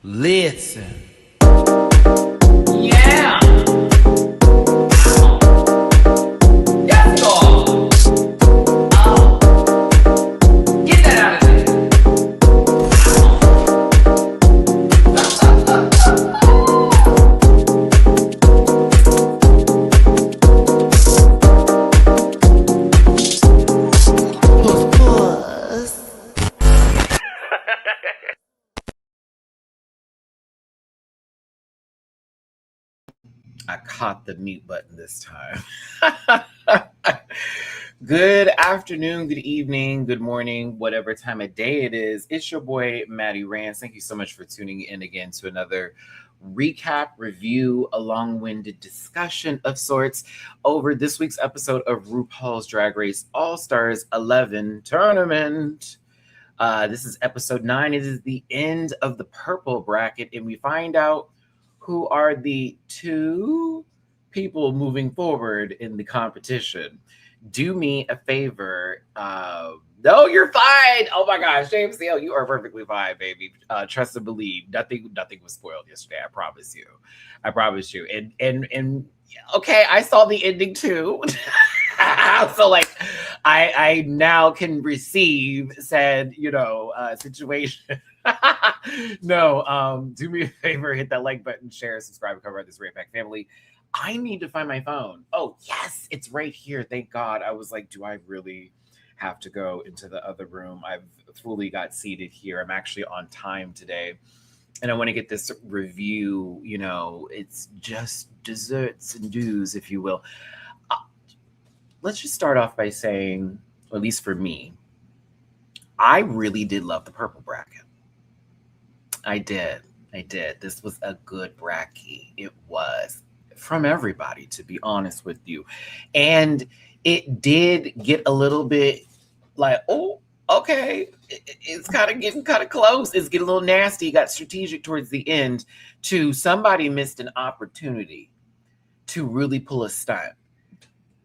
Listen. Yeah. Yes, God. Get that out of there. I caught the mute button this time. Good afternoon, good evening, good morning, whatever time of day it is. It's your boy, Matty-Rants. Thank you so much for tuning in again to another recap, review, a long-winded discussion of sorts over this week's episode of RuPaul's Drag Race All-Stars 11 Tournament. This is episode 9. It is the end of the purple bracket, and we find out who are the two people moving forward in the competition. Do me a favor. No, you're fine. Oh my gosh, James Seal, you are perfectly fine, baby. Trust and believe. Nothing was spoiled yesterday. I promise you. I promise you. And okay, I saw the ending too. So like I now can receive said, situation. No, do me a favor, hit that like button, share, subscribe, cover this Rat Pack family. I need to find my phone. Oh, yes, it's right here. Thank God. I was like, do I really have to go into the other room? I've fully got seated here. I'm actually on time today. And I want to get this review, it's just desserts and do's, if you will. Let's just start off by saying, at least for me, I really did love the purple bracket. I did. This was a good bracket. It was from everybody, to be honest with you. And it did get a little bit like, oh, okay, it's kind of getting kind of close. It's getting a little nasty. It got strategic towards the end to somebody missed an opportunity to really pull a stunt.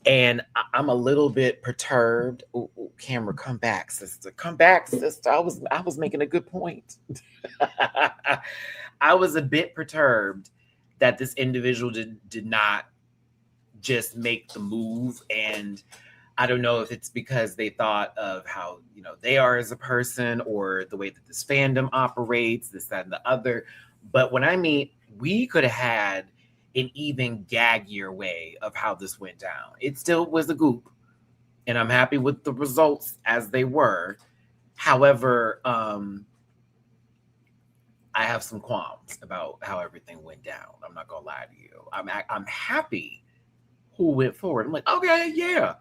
And I'm a little bit perturbed. Ooh, camera, come back, sister. Come back, sister. I was making a good point. I was a bit perturbed that this individual did not just make the move. And I don't know if it's because they thought of how, they are as a person or the way that this fandom operates, this, that, and the other. But when I mean, we could have had an even gaggier way of how this went down. It still was a goop, and I'm happy with the results as they were. However, I have some qualms about how everything went down. I'm not gonna lie to you. I'm happy who went forward. I'm like, okay, yeah.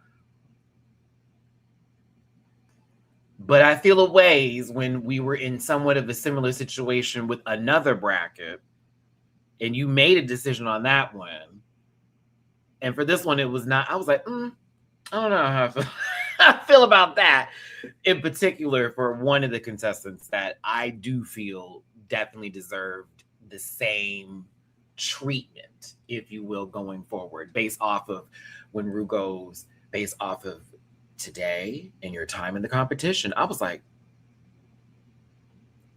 But I feel a ways when we were in somewhat of a similar situation with another bracket, and you made a decision on that one. And for this one, it was not. I was like, I don't know how I feel about that. In particular, for one of the contestants that I do feel definitely deserved the same treatment, if you will, going forward, based off of when Ru goes, based off of today and your time in the competition. I was like,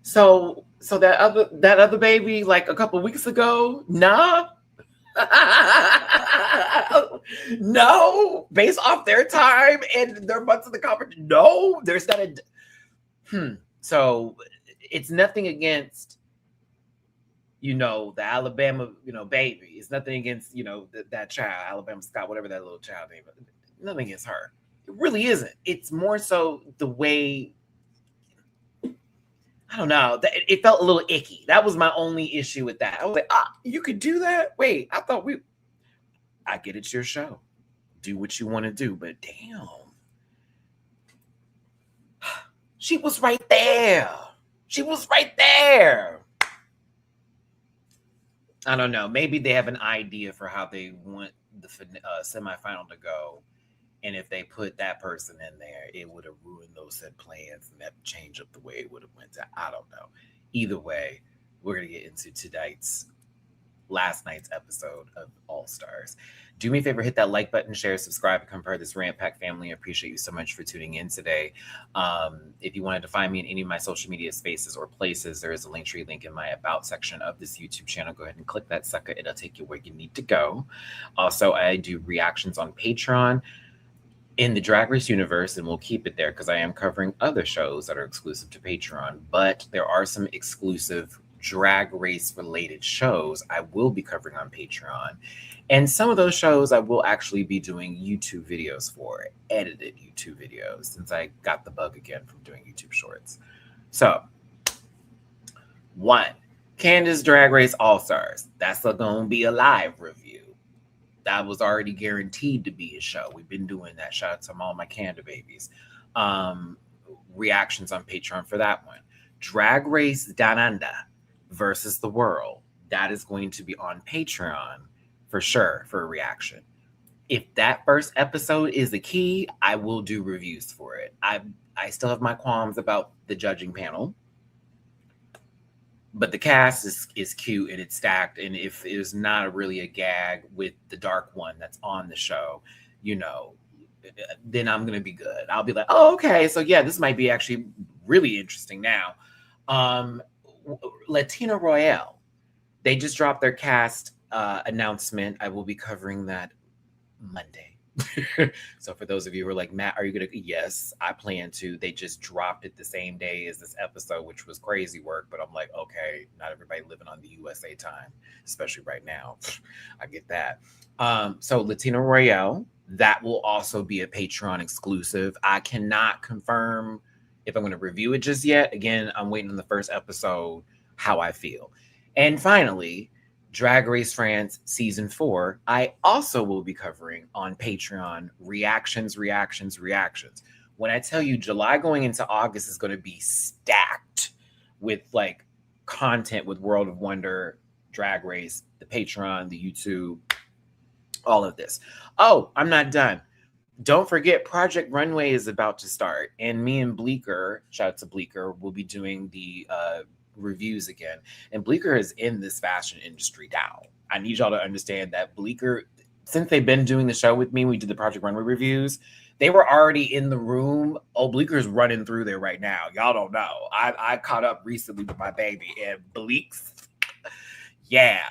so that other baby, like a couple weeks ago, nah. No, based off their time and their months of the competition. No, there's not a So it's nothing against the Alabama, baby. It's nothing against, that child, Alabama Scott, whatever that little child name is. Nothing against her. It really isn't. It's more so the way, I don't know. It felt a little icky. That was my only issue with that. I was like, you could do that? Wait, I thought I get it's your show. Do what you want to do, but damn. She was right there. I don't know. Maybe they have an idea for how they want the semifinal to go. And if they put that person in there, it would have ruined those said plans and that change up the way it would have went down. I don't know. Either way, we're going to get into tonight's last night's episode of All Stars. Do me a favor, hit that like button, share, subscribe, become part of this Rant Pack family. I appreciate you so much for tuning in today. If you wanted to find me in any of my social media spaces or places, there is a Linktree link in my About section of this YouTube channel. Go ahead and click that sucker. It'll take you where you need to go. Also, I do reactions on Patreon in the Drag Race universe, and we'll keep it there because I am covering other shows that are exclusive to Patreon. But there are some exclusive Drag Race related shows I will be covering on Patreon. And some of those shows I will actually be doing YouTube videos for, edited YouTube videos, since I got the bug again from doing YouTube shorts. So, 1, Candace Drag Race All-Stars. That's going to be a live review. That was already guaranteed to be a show. We've been doing that. Shout out to all my Canada babies. Reactions on Patreon for that one. Drag Race Down Under versus the World. That is going to be on Patreon for sure for a reaction. If that first episode is the key, I will do reviews for it. I still have my qualms about the judging panel, but the cast is cute and it's stacked. And if it's not really a gag with the dark one that's on the show, you know, then I'm going to be good. I'll be like, oh, okay. So yeah, this might be actually really interesting now. Latina Royale. They just dropped their cast announcement. I will be covering that Monday. So for those of you who are like, Matt, are you going to? Yes, I plan to. They just dropped it the same day as this episode, which was crazy work. But I'm like, okay, not everybody living on the USA time, especially right now. I get that. So Latina Royale, that will also be a Patreon exclusive. I cannot confirm if I'm going to review it just yet. Again, I'm waiting on the first episode, how I feel. And finally, Drag Race France Season 4, I also will be covering on Patreon reactions. When I tell you July going into August is going to be stacked with like content with World of Wonder, Drag Race, the Patreon, the YouTube, all of this. Oh, I'm not done. Don't forget Project Runway is about to start, and me and Bleeker, shout out to Bleeker, will be doing the reviews again. And Bleeker is in this fashion industry now. I need y'all to understand that Bleeker, since they've been doing the show with me, we did the Project Runway reviews, they were already in the room. Oh, Bleeker's running through there right now. Y'all don't know. I caught up recently with my baby, and Bleek's, yeah,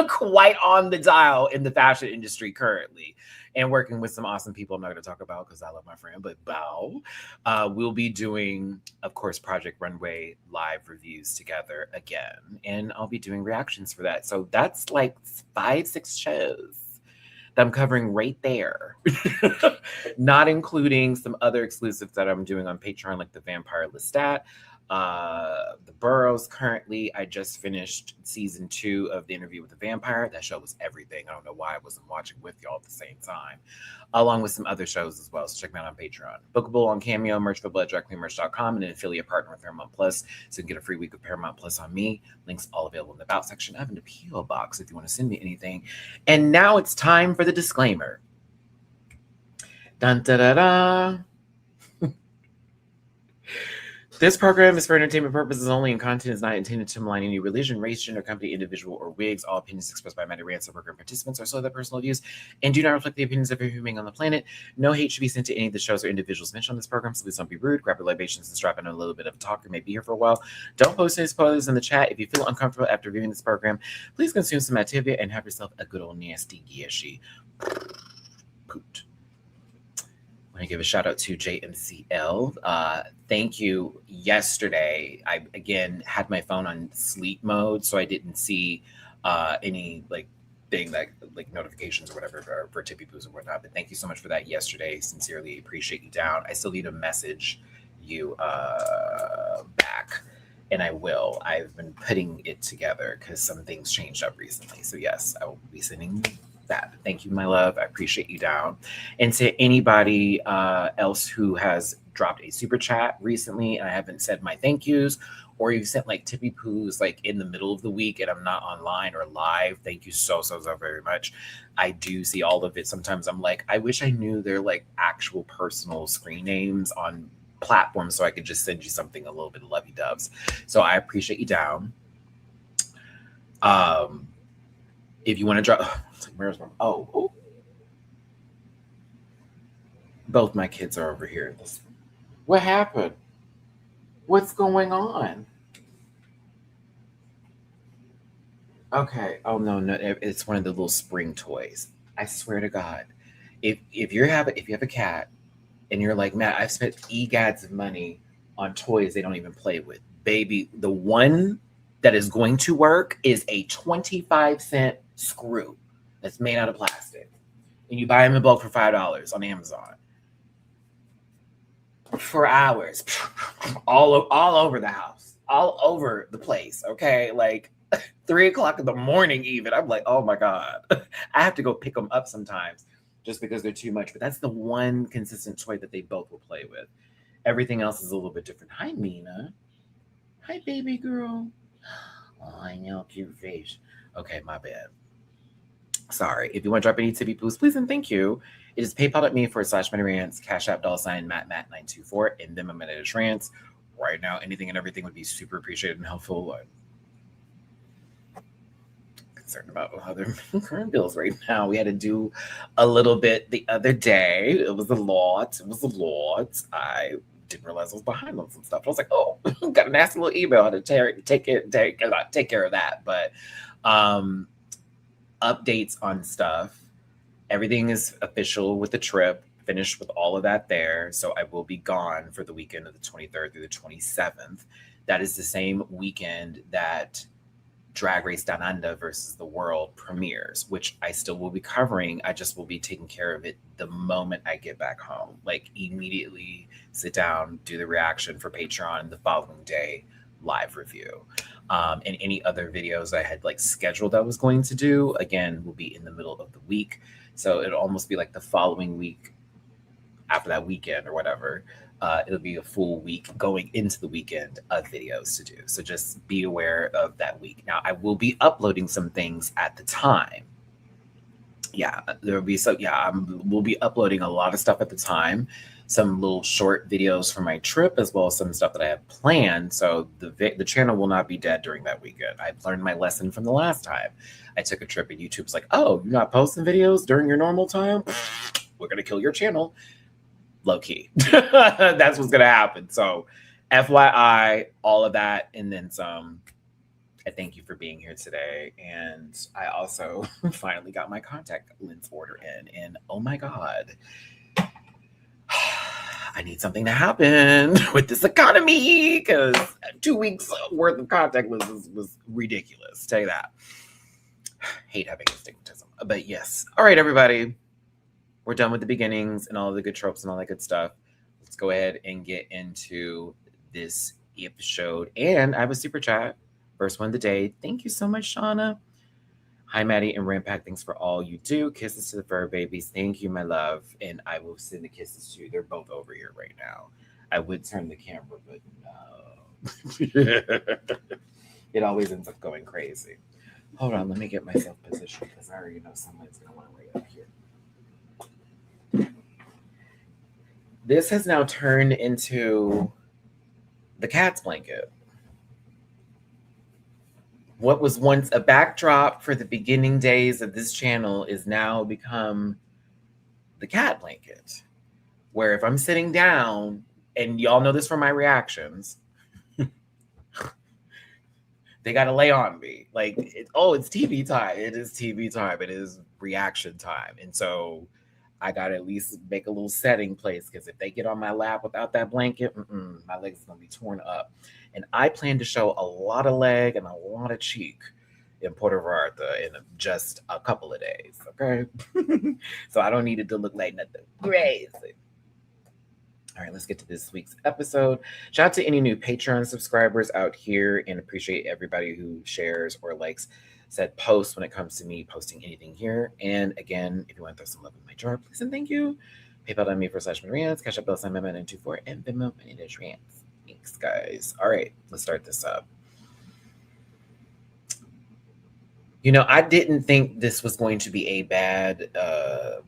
quite on the dial in the fashion industry currently, and working with some awesome people I'm not going to talk about because I love my friend, but Bow. We'll be doing, of course, Project Runway live reviews together again, and I'll be doing reactions for that. So that's like 5-6 shows that I'm covering right there, not including some other exclusives that I'm doing on Patreon, like the Vampire Lestat, the Burrows. Currently, I just finished season 2 of The Interview with the Vampire. That show was everything. I don't know why I wasn't watching with y'all at the same time, along with some other shows as well. So check me out on Patreon. Bookable on Cameo, merch for blood, directlymerch.com, and an affiliate partner with Paramount Plus. So you can get a free week of Paramount Plus on me. Links all available in the About section. I have an appeal box if you want to send me anything. And now it's time for the disclaimer. Dun da da da. This program is for entertainment purposes only, and content is not intended to malign any religion, race, gender, company, individual, or wigs. All opinions expressed by Matty-Rants and program participants are solely their personal views and do not reflect the opinions of every human being on the planet. No hate should be sent to any of the shows or individuals mentioned on this program, so please don't be rude, grab your libations, and strap in a little bit of a talk. You may be here for a while. Don't post any spoilers in the chat. If you feel uncomfortable after viewing this program, please consume some Activia and have yourself a good old nasty gishy poot. I want to give a shout out to JMCL. Thank you. Yesterday, I again had my phone on sleep mode, so I didn't see any like thing like notifications or whatever for Tippy Poos or whatnot. But thank you so much for that yesterday. Sincerely appreciate you down. I still need to message you back, and I will. I've been putting it together because some things changed up recently. So yes, I will be sending that. Thank you, my love. I appreciate you down. And to anybody else who has dropped a super chat recently and I haven't said my thank yous, or you sent like Tippy Poos like in the middle of the week and I'm not online or live, thank you so very much. I do see all of it. Sometimes I'm like, I wish I knew their like actual personal screen names on platforms so I could just send you something a little bit lovey-dubs. So I appreciate you down. If you want to drop, where's my? Oh, both my kids are over here. What happened? What's going on? Okay. Oh no, it's one of the little spring toys. I swear to God, if you have a cat and you're like, Matt, I've spent egads of money on toys they don't even play with. Baby, the one that is going to work is a 25-cent screw that's made out of plastic. And you buy them in bulk for $5 on Amazon. For hours. All over the house. All over the place. Okay. Like 3:00 in the morning, even. I'm like, oh my God. I have to go pick them up sometimes just because they're too much. But that's the one consistent toy that they both will play with. Everything else is a little bit different. Hi, Mina. Hi, baby girl. Oh, I know, cute face. Okay, my bad. Sorry. If you want to drop any tippy poos, please and thank you. It is PayPal.me /Matty-Rants, Cash App $Matt924, and then Matty-Rants. Right now, anything and everything would be super appreciated and helpful. I'm concerned about other current bills right now. We had to do a little bit the other day. It was a lot. I didn't realize I was behind on some stuff. I was like, oh, got a nasty little email. I had to take care of that. But updates on stuff. Everything is official with the trip, finished with all of that there. So I will be gone for the weekend of the 23rd through the 27th. That is the same weekend that Drag Race Down Under versus the World premieres, which I still will be covering. I just will be taking care of it the moment I get back home. Like immediately sit down, do the reaction for Patreon the following day, live review. And any other videos I had like scheduled I was going to do, again, will be in the middle of the week. So it'll almost be like the following week after that weekend or whatever. It'll be a full week going into the weekend of videos to do. So just be aware of that week. Now, I will be uploading some things at the time. Yeah, there'll be some. Yeah, we'll be uploading a lot of stuff at the time. Some little short videos from my trip, as well as some stuff that I have planned. So the channel will not be dead during that weekend. I've learned my lesson from the last time. I took a trip and YouTube's like, oh, you're not posting videos during your normal time? We're going to kill your channel. Low key. That's what's going to happen. So FYI, all of that and then some. I thank you for being here today. And I also finally got my contact lens order in. And oh my God, I need something to happen with this economy because 2 weeks worth of contact lenses was ridiculous. Tell you that. Hate having astigmatism. But yes. All right, everybody. We're done with the beginnings and all the good tropes and all that good stuff. Let's go ahead and get into this episode. And I have a super chat. First one of the day. Thank you so much, Shauna. Hi, Maddie and Rampack. Thanks for all you do. Kisses to the fur babies. Thank you, my love. And I will send the kisses to you. They're both over here right now. I would turn the camera, but no. It always ends up going crazy. Hold on. Let me get myself positioned because I already know someone's going to want to lay up here. This has now turned into the cat's blanket. What was once a backdrop for the beginning days of this channel is now become the cat blanket. Where if I'm sitting down, and y'all know this from my reactions, they got to lay on me. Like, it's TV time. It is TV time. It is reaction time. And so I got to at least make a little setting place because if they get on my lap without that blanket, my legs are going to be torn up. And I plan to show a lot of leg and a lot of cheek in Puerto Vallarta in just a couple of days, okay? So I don't need it to look like nothing crazy. All right, let's get to this week's episode. Shout out to any new Patreon subscribers out here and appreciate everybody who shares or likes said post when it comes to me posting anything here. And again, if you want to throw some love in my jar, please and thank you. PayPal.me /Matty-Rants, Cash App $Matt924, and Venmo Matty-Rants. Thanks, guys. All right, let's start this up. You know, I didn't think this was going to be a bad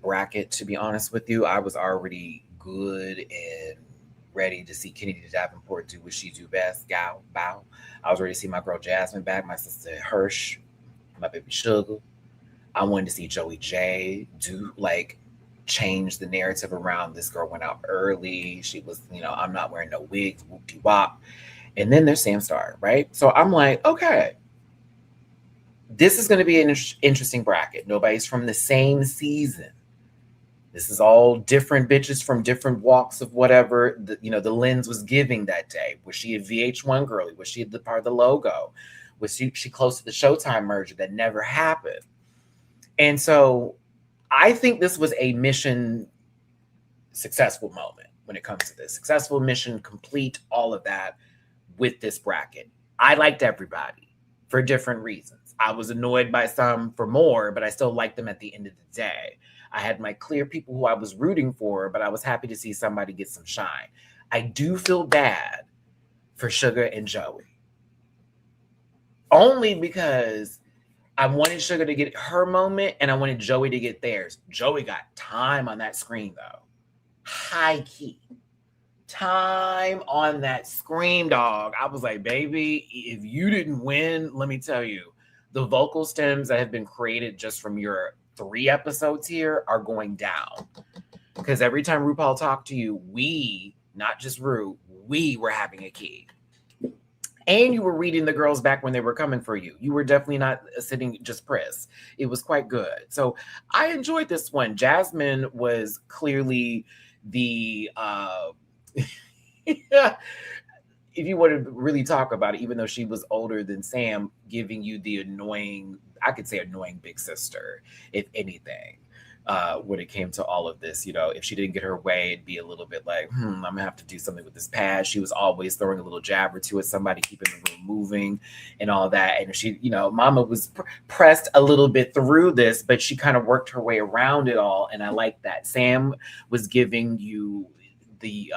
bracket, to be honest with you. I was already good and ready to see Kennedy Davenport do what she do best, bow. I was ready to see my girl Jasmine back, my sister Hirsch, my baby Sugar. I wanted to see Joey J do like change the narrative around this girl went out early. She was, I'm not wearing no wigs, whoop de wop. And then there's Sam Star, right? So I'm like, okay, this is going to be an interesting bracket. Nobody's from the same season. This is all different bitches from different walks of whatever the lens was giving that day. Was she a VH1 girly? Was she the part of the logo? Was she close to the Showtime merger that never happened? And so I think this was a mission successful moment when it comes to this. Successful mission complete, all of that with this bracket. I liked everybody for different reasons. I was annoyed by some for more, but I still liked them at the end of the day. I had my clear people who I was rooting for, but I was happy to see somebody get some shine. I do feel bad for Sugar and Joey. Only because I wanted Sugar to get her moment and I wanted Joey to get theirs. Joey got time on that screen, though. High key. Time on that scream, dog. I was like, baby, if you didn't win, let me tell you, the vocal stems that have been created just from your 3 episodes here are going down. Because every time RuPaul talked to you, we, not just Ru, we were having a key. And you were reading the girls back when they were coming for you. You were definitely not sitting just press. It was quite good. So I enjoyed this one. Jasmine was clearly the if you want to really talk about it, even though she was older than Sam, giving you the annoying, I could say annoying big sister, if anything, when it came to all of this. If she didn't get her way, it'd be a little bit like, I'm going to have to do something with this pad. She was always throwing a little jab or two at somebody, keeping the room moving and all that. And she, Mama was pressed a little bit through this, but she kind of worked her way around it all. And I like that. Sam was giving you the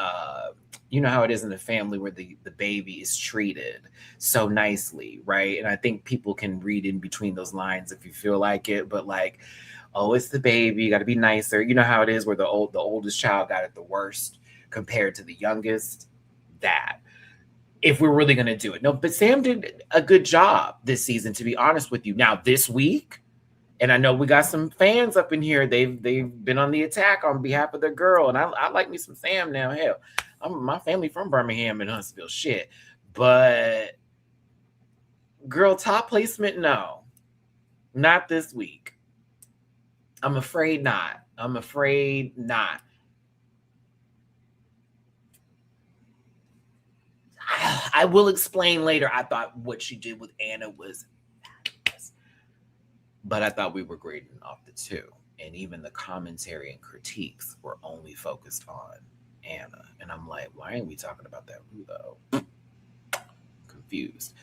you know how it is in the family where the baby is treated so nicely, right? And I think people can read in between those lines if you feel like it, but like, oh, it's the baby, you got to be nicer. You know how it is where the oldest child got it the worst compared to the youngest. That, if we're really going to do it. No, but Sam did a good job this season, to be honest with you. Now this week, and I know we got some fans up in here. They've been on the attack on behalf of their girl. And I like me some Sam now. Hell, my family from Birmingham and Huntsville. Shit. But girl, top placement, no. Not this week. I'm afraid not. I will explain later. I thought what she did with Anna was fabulous. But I thought we were grading off the 2. And even the commentary and critiques were only focused on Anna. And I'm like, why ain't we talking about that Ru, though? Confused.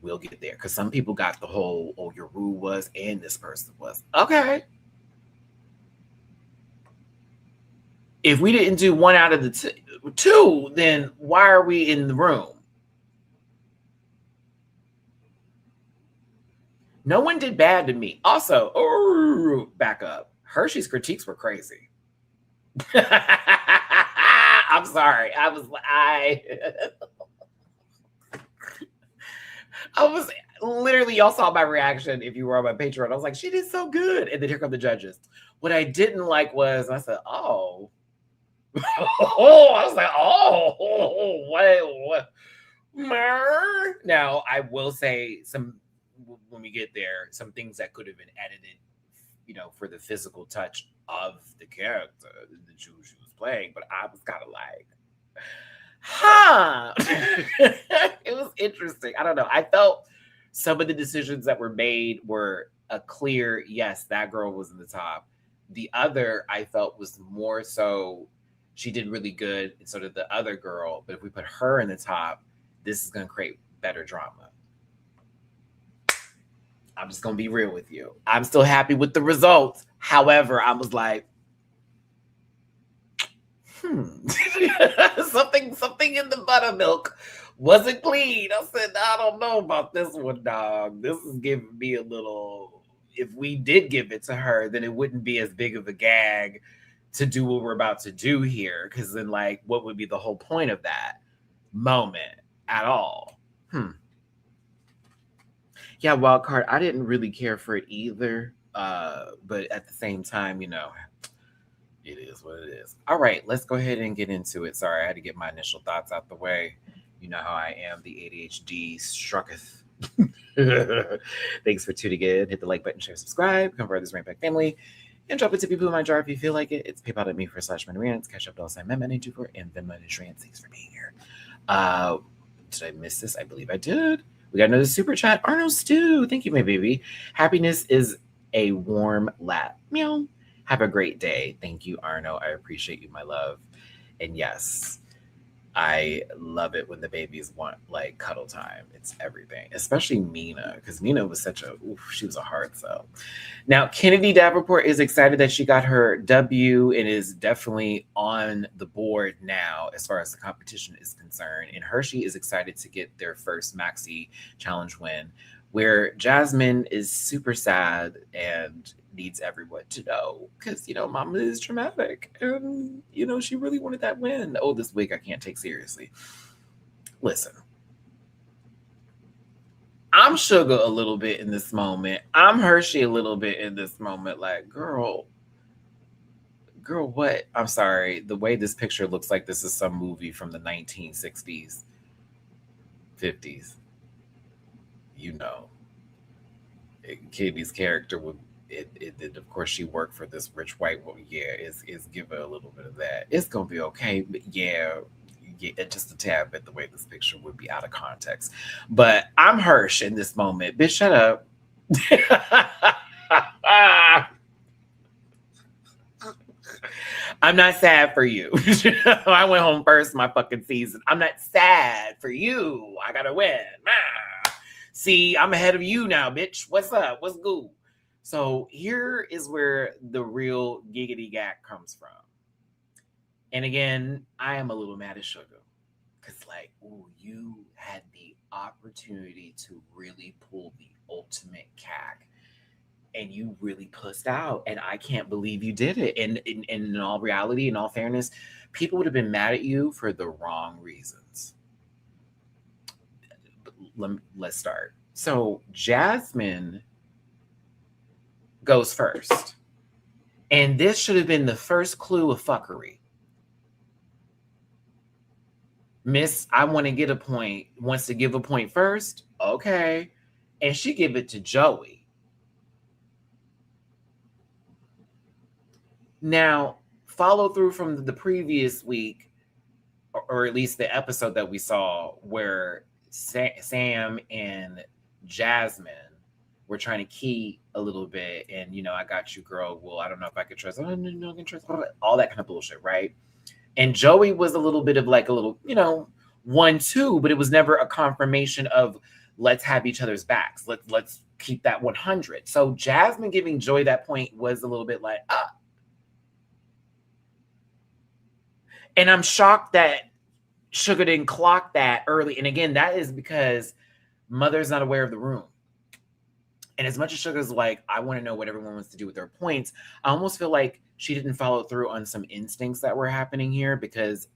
We'll get there. Because some people got the whole, oh, your Ru was and this person was. Okay. If we didn't do 1 out of the 2, then why are we in the room? No one did bad to me. Also, back up. Hershey's critiques were crazy. I'm sorry. I was literally, y'all saw my reaction if you were on my Patreon. I was like, she did so good. And then here come the judges. What I didn't like was, I said, oh. I was like, oh, what? Now, I will say when we get there, some things that could have been edited, for the physical touch of the character that she was playing. But I was kind of like, it was interesting. I don't know. I felt some of the decisions that were made were a clear, yes, that girl was in the top. The other, I felt, was more so she did really good, and so did the other girl. But if we put her in the top, this is going to create better drama. I'm just going to be real with you. I'm still happy with the results. However, I was like, something in the buttermilk wasn't clean. I said, I don't know about this one, dog. This is giving me a little, if we did give it to her, then it wouldn't be as big of a gag to do what we're about to do here. Because then, like, what would be the whole point of that moment at all? Yeah, wild card. I didn't really care for it either. But at the same time, you know, it is what it is. All right, let's go ahead and get into it. Sorry, I had to get my initial thoughts out the way. You know how I am, the ADHD strucketh. Thanks for tuning in. Hit the like button, share, subscribe, come for this Rainback family, and drop it to people in my jar if you feel like it. It's paypal.me/Matty-Rants, Cash App $, Matty-24, and Venmo Rants. Thanks for being here. Did I miss this? I believe I did. We got another super chat. Arno Stew. Thank you, my baby. Happiness is a warm lap. Meow. Have a great day. Thank you, Arno. I appreciate you, my love. And yes, I love it when the babies want like cuddle time. It's everything, especially Mina, because Mina was she was a hard sell. Now, Kennedy Davenport is excited that she got her W and is definitely on the board now as far as the competition is concerned. And Hershey is excited to get their first Maxi Challenge win, where Jasmine is super sad and needs everyone to know because, you know, Mama is dramatic and, you know, she really wanted that win. Oh, this wig I can't take seriously. Listen, I'm Sugar a little bit in this moment. I'm Hershey a little bit in this moment. Like, girl, what? I'm sorry. The way this picture looks like this is some movie from the 1960s, 50s. You know, Katie's character would. It of course she worked for this rich white woman. Yeah, is give her a little bit of that. It's gonna be okay, but yeah, just a tad bit the way this picture would be out of context. But I'm Hirsch in this moment. Bitch, shut up. I'm not sad for you. I went home first my fucking season. I'm not sad for you. I gotta win. See, I'm ahead of you now, bitch. What's up? What's good? So here is where the real giggity gag comes from. And again, I am a little mad at Sugar. Because, like, ooh, you had the opportunity to really pull the ultimate cack. And you really pussed out. And I can't believe you did it. And in all reality, in all fairness, people would have been mad at you for the wrong reasons. But let's start. So Jasmine goes first. And this should have been the first clue of fuckery. Miss, I want to get a point, wants to give a point first. Okay. And she give it to Joey. Now, follow through from the previous week, or at least the episode that we saw where Sam and Jasmine we're trying to key a little bit and, you know, I got you, girl. Well, I don't know if I could trust. I don't know if I can trust all that kind of bullshit, right? And Joey was a little bit of like a little, you know, 1-2, but it was never a confirmation of let's have each other's backs. Let's keep that 100. So Jasmine giving Joey that point was a little bit like, ah. And I'm shocked that Sugar didn't clock that early. And again, that is because Mother's not aware of the room. And as much as Sugar's like, I want to know what everyone wants to do with their points, I almost feel like she didn't follow through on some instincts that were happening here because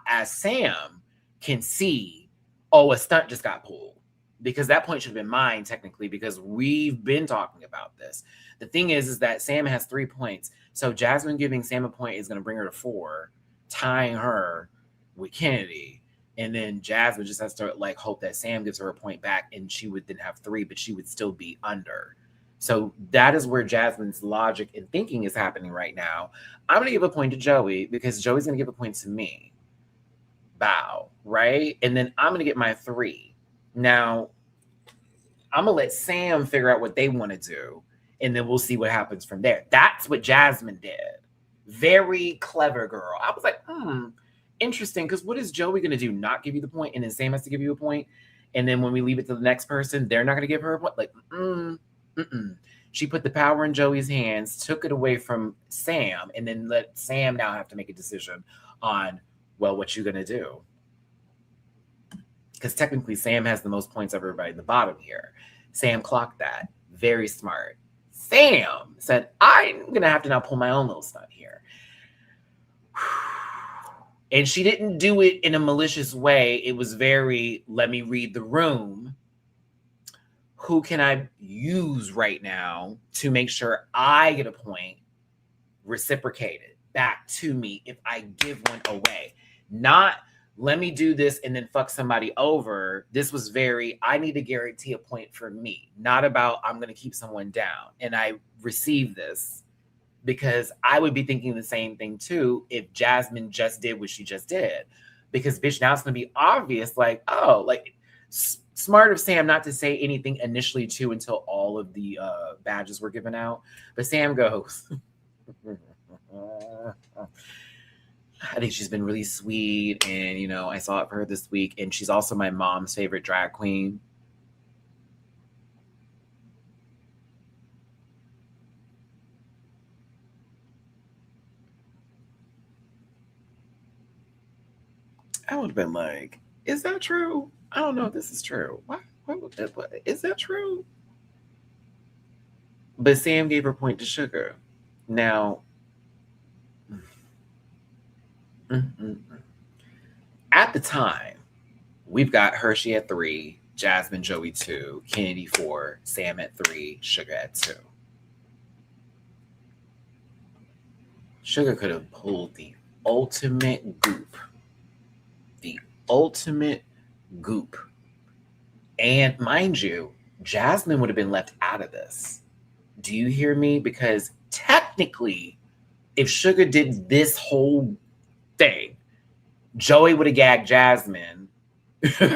as Sam can see, oh, a stunt just got pulled. Because that point should have been mine, technically, because we've been talking about this. The thing is that Sam has 3 points. So Jasmine giving Sam a point is going to bring her to 4, tying her with Kennedy. And then Jasmine just has to like hope that Sam gives her a point back and she would then have 3, but she would still be under. So that is where Jasmine's logic and thinking is happening right now. I'm going to give a point to Joey because Joey's going to give a point to me. Bow, right? And then I'm going to get my 3. Now, I'm going to let Sam figure out what they want to do, and then we'll see what happens from there. That's what Jasmine did. Very clever girl. I was like, interesting, because what is Joey going to do? Not give you the point, and then Sam has to give you a point, and then when we leave it to the next person, they're not going to give her a point? Like, She put the power in Joey's hands, took it away from Sam, and then let Sam now have to make a decision on, well, what you going to do? Because technically, Sam has the most points of everybody in the bottom here. Sam clocked that. Very smart. Sam said, I'm going to have to now pull my own little stunt here. And she didn't do it in a malicious way. It was very, let me read the room. who can I use right now to make sure I get a point reciprocated back to me if I give one away? Not let me do this and then fuck somebody over. This was very, I need to guarantee a point for me, not about I'm going to keep someone down. And I received this because I would be thinking the same thing too if Jasmine just did what she just did. Because bitch, now it's going to be obvious, like, oh, like smart of Sam not to say anything initially too until all of the badges were given out. But Sam goes, I think she's been really sweet, and you know, I saw it for her this week, and she's also my mom's favorite drag queen. I would have been like, is that true? I don't know if this is true. What is that true? But Sam gave her point to Sugar. Now, at the time, we've got Hershey at 3, Jasmine, Joey 2, Kennedy 4, Sam at 3, Sugar at 2. Sugar could have pulled the ultimate goop. The ultimate goop. And mind you, Jasmine would have been left out of this. Do you hear me? Because technically, if Sugar did this whole thing, Joey would have gagged Jasmine. Sugar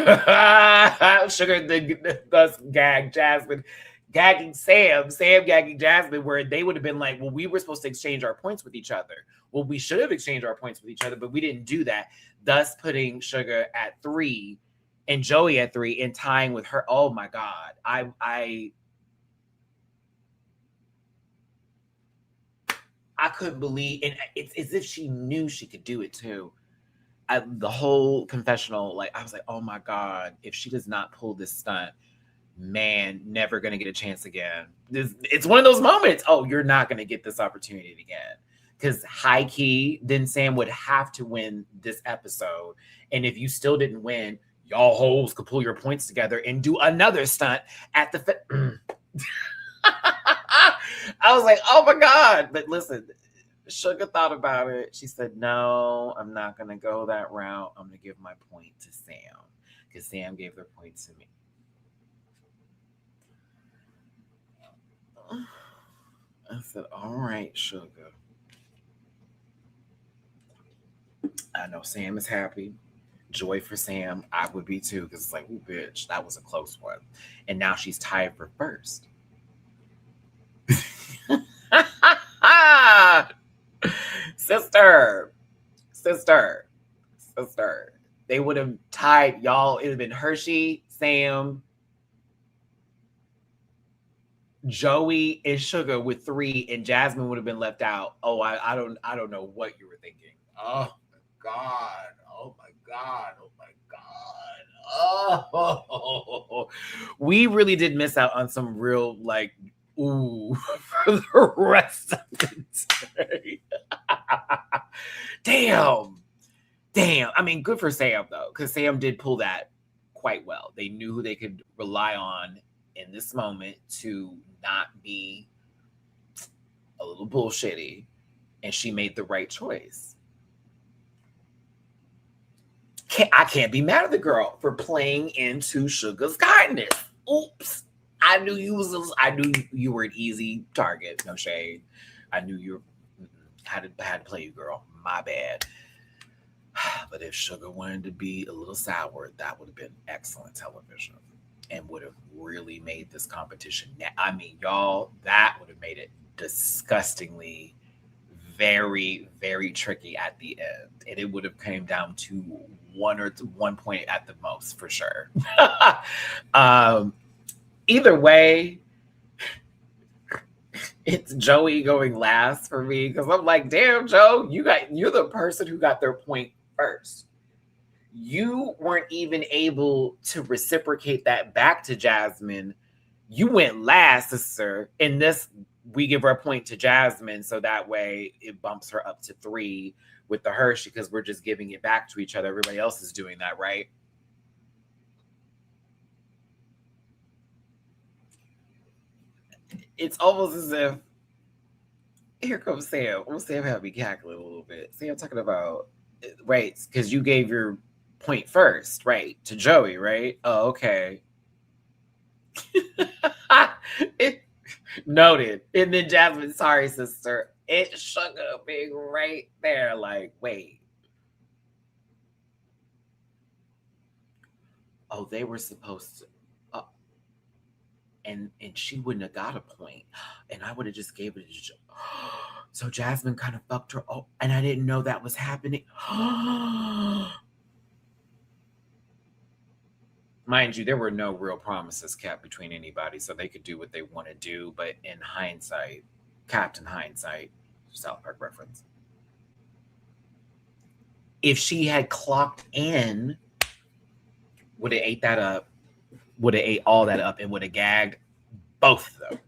thus gagged Jasmine, gagging Sam gagging Jasmine, where they would have been like, well, we were supposed to exchange our points with each other. Well, we should have exchanged our points with each other, but we didn't do that. Thus putting Sugar at 3 and Joey at 3 and tying with her. Oh my God. I couldn't believe, and it's as if she knew she could do it too. The whole confessional, like I was like, oh my God, if she does not pull this stunt, man, never gonna get a chance again. It's one of those moments. Oh, you're not gonna get this opportunity again. Because high key, then Sam would have to win this episode. And if you still didn't win, y'all hoes could pull your points together and do another stunt at the I was like, oh my God. But listen, Sugar thought about it. She said, no, I'm not going to go that route. I'm going to give my point to Sam because Sam gave their point to me. I said, all right, Sugar. I know Sam is happy. Joy for Sam. I would be too because it's like, oh, bitch, that was a close one. And now she's tied for first. Sister. They would have tied y'all. It would have been Hershey, Sam, Joey, and Sugar with 3, and Jasmine would have been left out. Oh, I don't know what you were thinking. Oh my God. Oh my God. Oh my God. Oh, we really did miss out on some real like ooh for the rest of the day. Damn. I mean, good for Sam though, because Sam did pull that quite well. They knew who they could rely on in this moment to not be a little bullshitty, and she made the right choice. I can't be mad at the girl for playing into Sugar's kindness. Oops. I knew you were an easy target. No shade. I knew you had to play you, girl. My bad. But if Sugar wanted to be a little sour, that would have been excellent television and would have really made this competition. I mean, y'all, that would have made it disgustingly very, very tricky at the end. And it would have came down to 1 point at the most, for sure. Either way, it's Joey going last for me because I'm like, damn, Joe, you're the person who got their point first. You weren't even able to reciprocate that back to Jasmine. You went last, sister. In this, we give her a point to Jasmine, so that way it bumps her up to 3 with the Hershey because we're just giving it back to each other. Everybody else is doing that, right? It's almost as if, here comes Sam. Well, Sam had me cackling a little bit. Sam talking about, right, because you gave your point first, right, to Joey, right? Oh, okay. It, noted. And then Jasmine, sorry, sister. It shook up being right there. Like, wait. Oh, they were supposed to. And she wouldn't have got a point, and I would have just gave it to. So Jasmine kind of fucked her. Oh, and I didn't know that was happening. Mind you, there were no real promises kept between anybody, so they could do what they want to do. But in hindsight, Captain Hindsight, South Park reference. If she had clocked in, would have ate that up, would have ate all that up, and would have gagged both of them.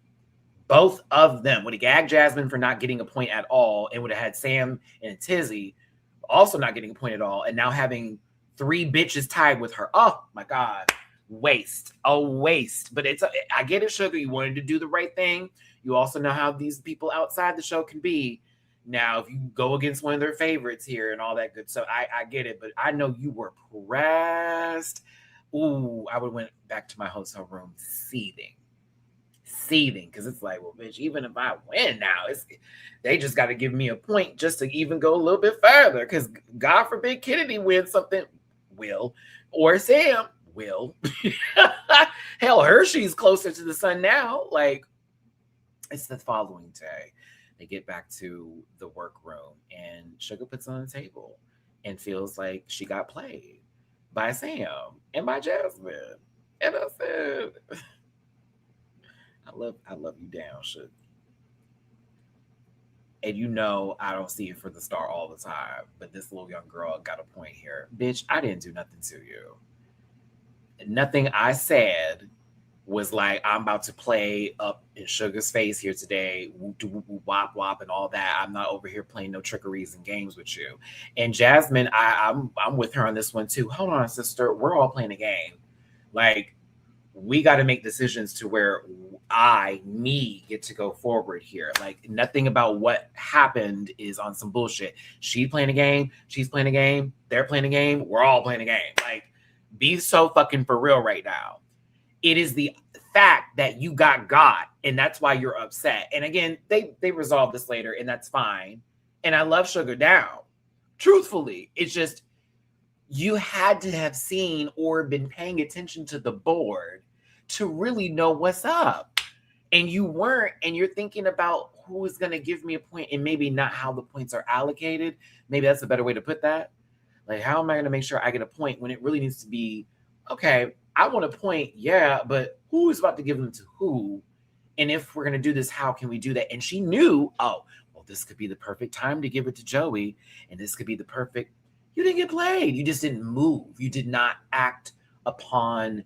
Both of them would have gagged Jasmine for not getting a point at all, and would have had Sam and Tizzy also not getting a point at all, and now having 3 bitches tied with her. Oh my God. Waste. A waste. But I get it, Sugar. You wanted to do the right thing. You also know how these people outside the show can be. Now, if you go against one of their favorites here and all that good stuff, I get it. But I know you were pressed. Ooh, I would have went back to my hotel room seething. Because it's like, well, bitch, even if I win now, they just got to give me a point just to even go a little bit further. Because God forbid Kennedy wins something, will, or Sam will. Hell, Hershey's closer to the sun now. Like, it's the following day. They get back to the workroom, and Sugar puts on the table and feels like she got played by Sam and by Jasmine. And I said, I love you down, Sugar. And you know I don't see it for the star all the time, but this little young girl got a point here. Bitch, I didn't do nothing to you. Nothing I said was like, I'm about to play up in Sugar's face here today, wop wop and all that. I'm not over here playing no trickeries and games with you. And Jasmine, I'm with her on this one too. Hold on, sister. We're all playing a game. Like, we got to make decisions to where me get to go forward here. Like, nothing about what happened is on some bullshit. She's playing a game. She's playing a game. They're playing a game. We're all playing a game. Like, be so fucking for real right now. It is the fact that you got, and that's why you're upset. And again, they resolve this later, and that's fine. And I love Sugar down. Truthfully, it's just you had to have seen or been paying attention to the board to really know what's up. And you weren't, and you're thinking about who is going to give me a point and maybe not how the points are allocated. Maybe that's a better way to put that. Like, how am I going to make sure I get a point when it really needs to be, okay, I want a point, yeah, but who is about to give them to who? And if we're going to do this, how can we do that? And she knew, oh, well, this could be the perfect time to give it to Joey. And this could be the perfect, you didn't get played. You just didn't move. You did not act upon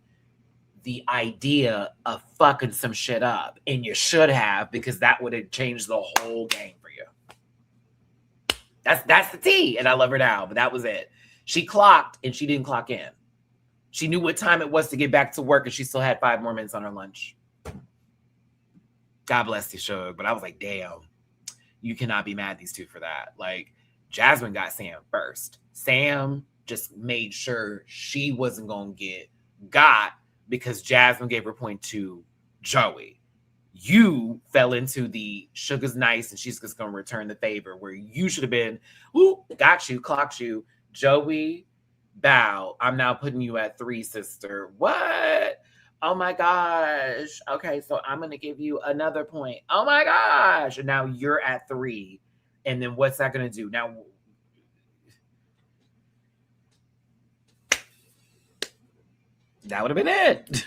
the idea of fucking some shit up. And you should have, because that would have changed the whole game for you. That's the tea. And I love her now, but that was it. She clocked and she didn't clock in. She knew what time it was to get back to work, and she still had 5 more minutes on her lunch. God bless you, Suge. But I was like, damn, you cannot be mad at these two for that. Like, Jasmine got Sam first. Sam just made sure she wasn't going to got because Jasmine gave her point to Joey. You fell into the Sugar's nice and she's just going to return the favor, where you should have been, ooh, got you, clocked you. Joey, bow. I'm now putting you at 3, sister. What? Oh my gosh. Okay, so I'm going to give you another point. Oh my gosh. And now you're at 3. And then what's that going to do? Now, that would have been it.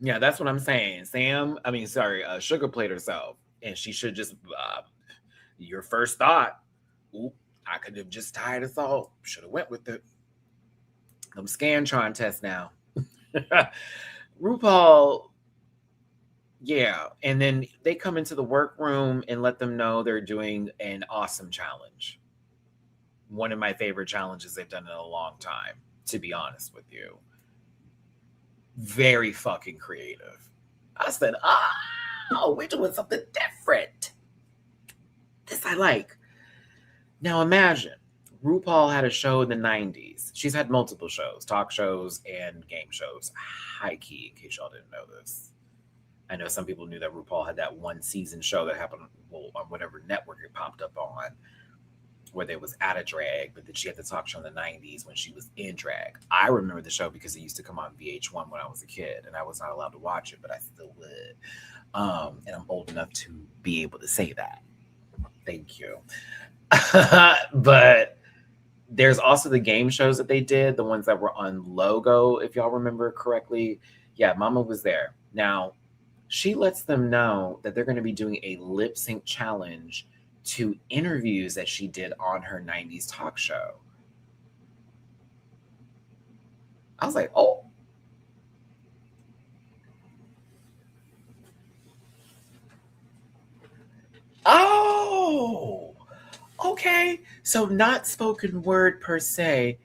Yeah, that's what I'm saying. Sugar played herself, and she should just, your first thought, ooh, I could have just tied us all. Should have went with it. Them Scantron tests now. RuPaul, yeah. And then they come into the workroom and let them know they're doing an awesome challenge. One of my favorite challenges they've done in a long time. to be honest with you. Very fucking creative. I said, oh, we're doing something different. This I like. Now imagine, RuPaul had a show in the 90s. She's had multiple shows, talk shows and game shows. High key, in case y'all didn't know this. I know some people knew that RuPaul had that one season show that happened on whatever network it popped up on, where they was out of drag, but then she had the talk show in the 90s when she was in drag. I remember the show because it used to come on VH1 when I was a kid, and I was not allowed to watch it, but I still would. And I'm old enough to be able to say that. Thank you. But there's also the game shows that they did, the ones that were on Logo, if y'all remember correctly. Yeah, Mama was there. Now, she lets them know that they're going to be doing a lip sync challenge to interviews that she did on her 90s talk show. I was like, oh. Oh, okay. So not spoken word per se,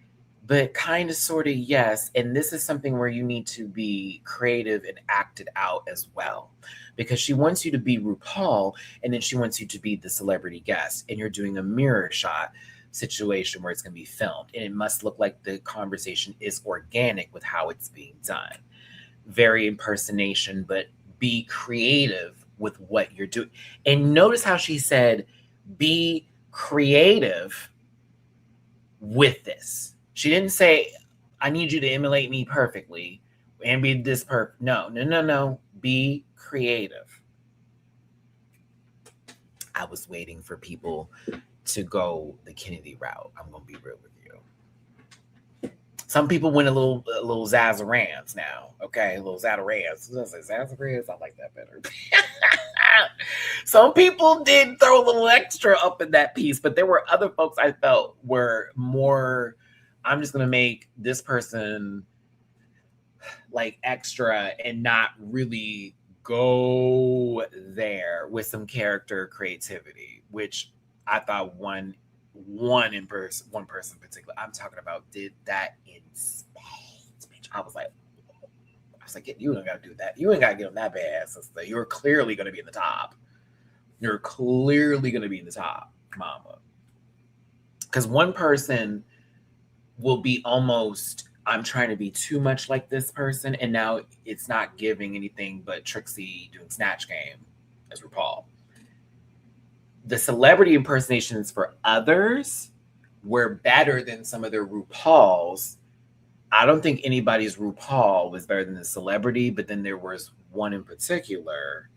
but kind of sort of yes. And this is something where you need to be creative and act it out as well. Because she wants you to be RuPaul, and then she wants you to be the celebrity guest, and you're doing a mirror shot situation where it's going to be filmed, and it must look like the conversation is organic with how it's being done. Very impersonation, but be creative with what you're doing. And notice how she said, be creative with this. She didn't say, I need you to emulate me perfectly and be this perfect. No. Be creative. I was waiting for people to go the Kennedy route. I'm going to be real with you. Some people went a little Zazzarans now. Okay, a little Zazzarans. Zazzarans, I like that better. Some people did throw a little extra up in that piece, but there were other folks I felt were more, I'm just going to make this person like extra and not really go there with some character creativity, which I thought one person in particular, I'm talking about, did that in spades. I was like, you ain't got to do that. You ain't got to get on that bad, sister. You're clearly going to be in the top. You're clearly going to be in the top, mama. Because one person will be almost, I'm trying to be too much like this person, and now it's not giving anything but Trixie doing Snatch Game as RuPaul. The celebrity impersonations for others were better than some of their RuPauls. I don't think anybody's RuPaul was better than the celebrity, but then there was one in particular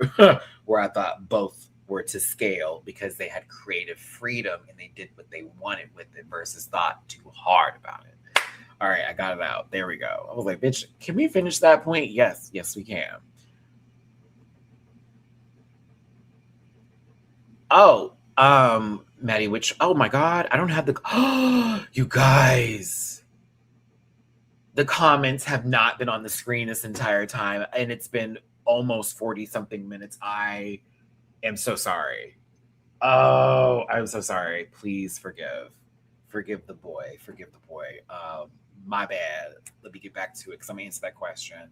where I thought both were to scale because they had creative freedom and they did what they wanted with it versus thought too hard about it. All right, I got it out. There we go. I was like, bitch, can we finish that point? Yes, we can. Oh, Maddie, oh my God, I don't have the, you guys, the comments have not been on the screen this entire time, and it's been almost 40 something minutes. I am so sorry. Oh, I'm so sorry. Please forgive the boy. My bad. Let me get back to it because I'm gonna answer that question.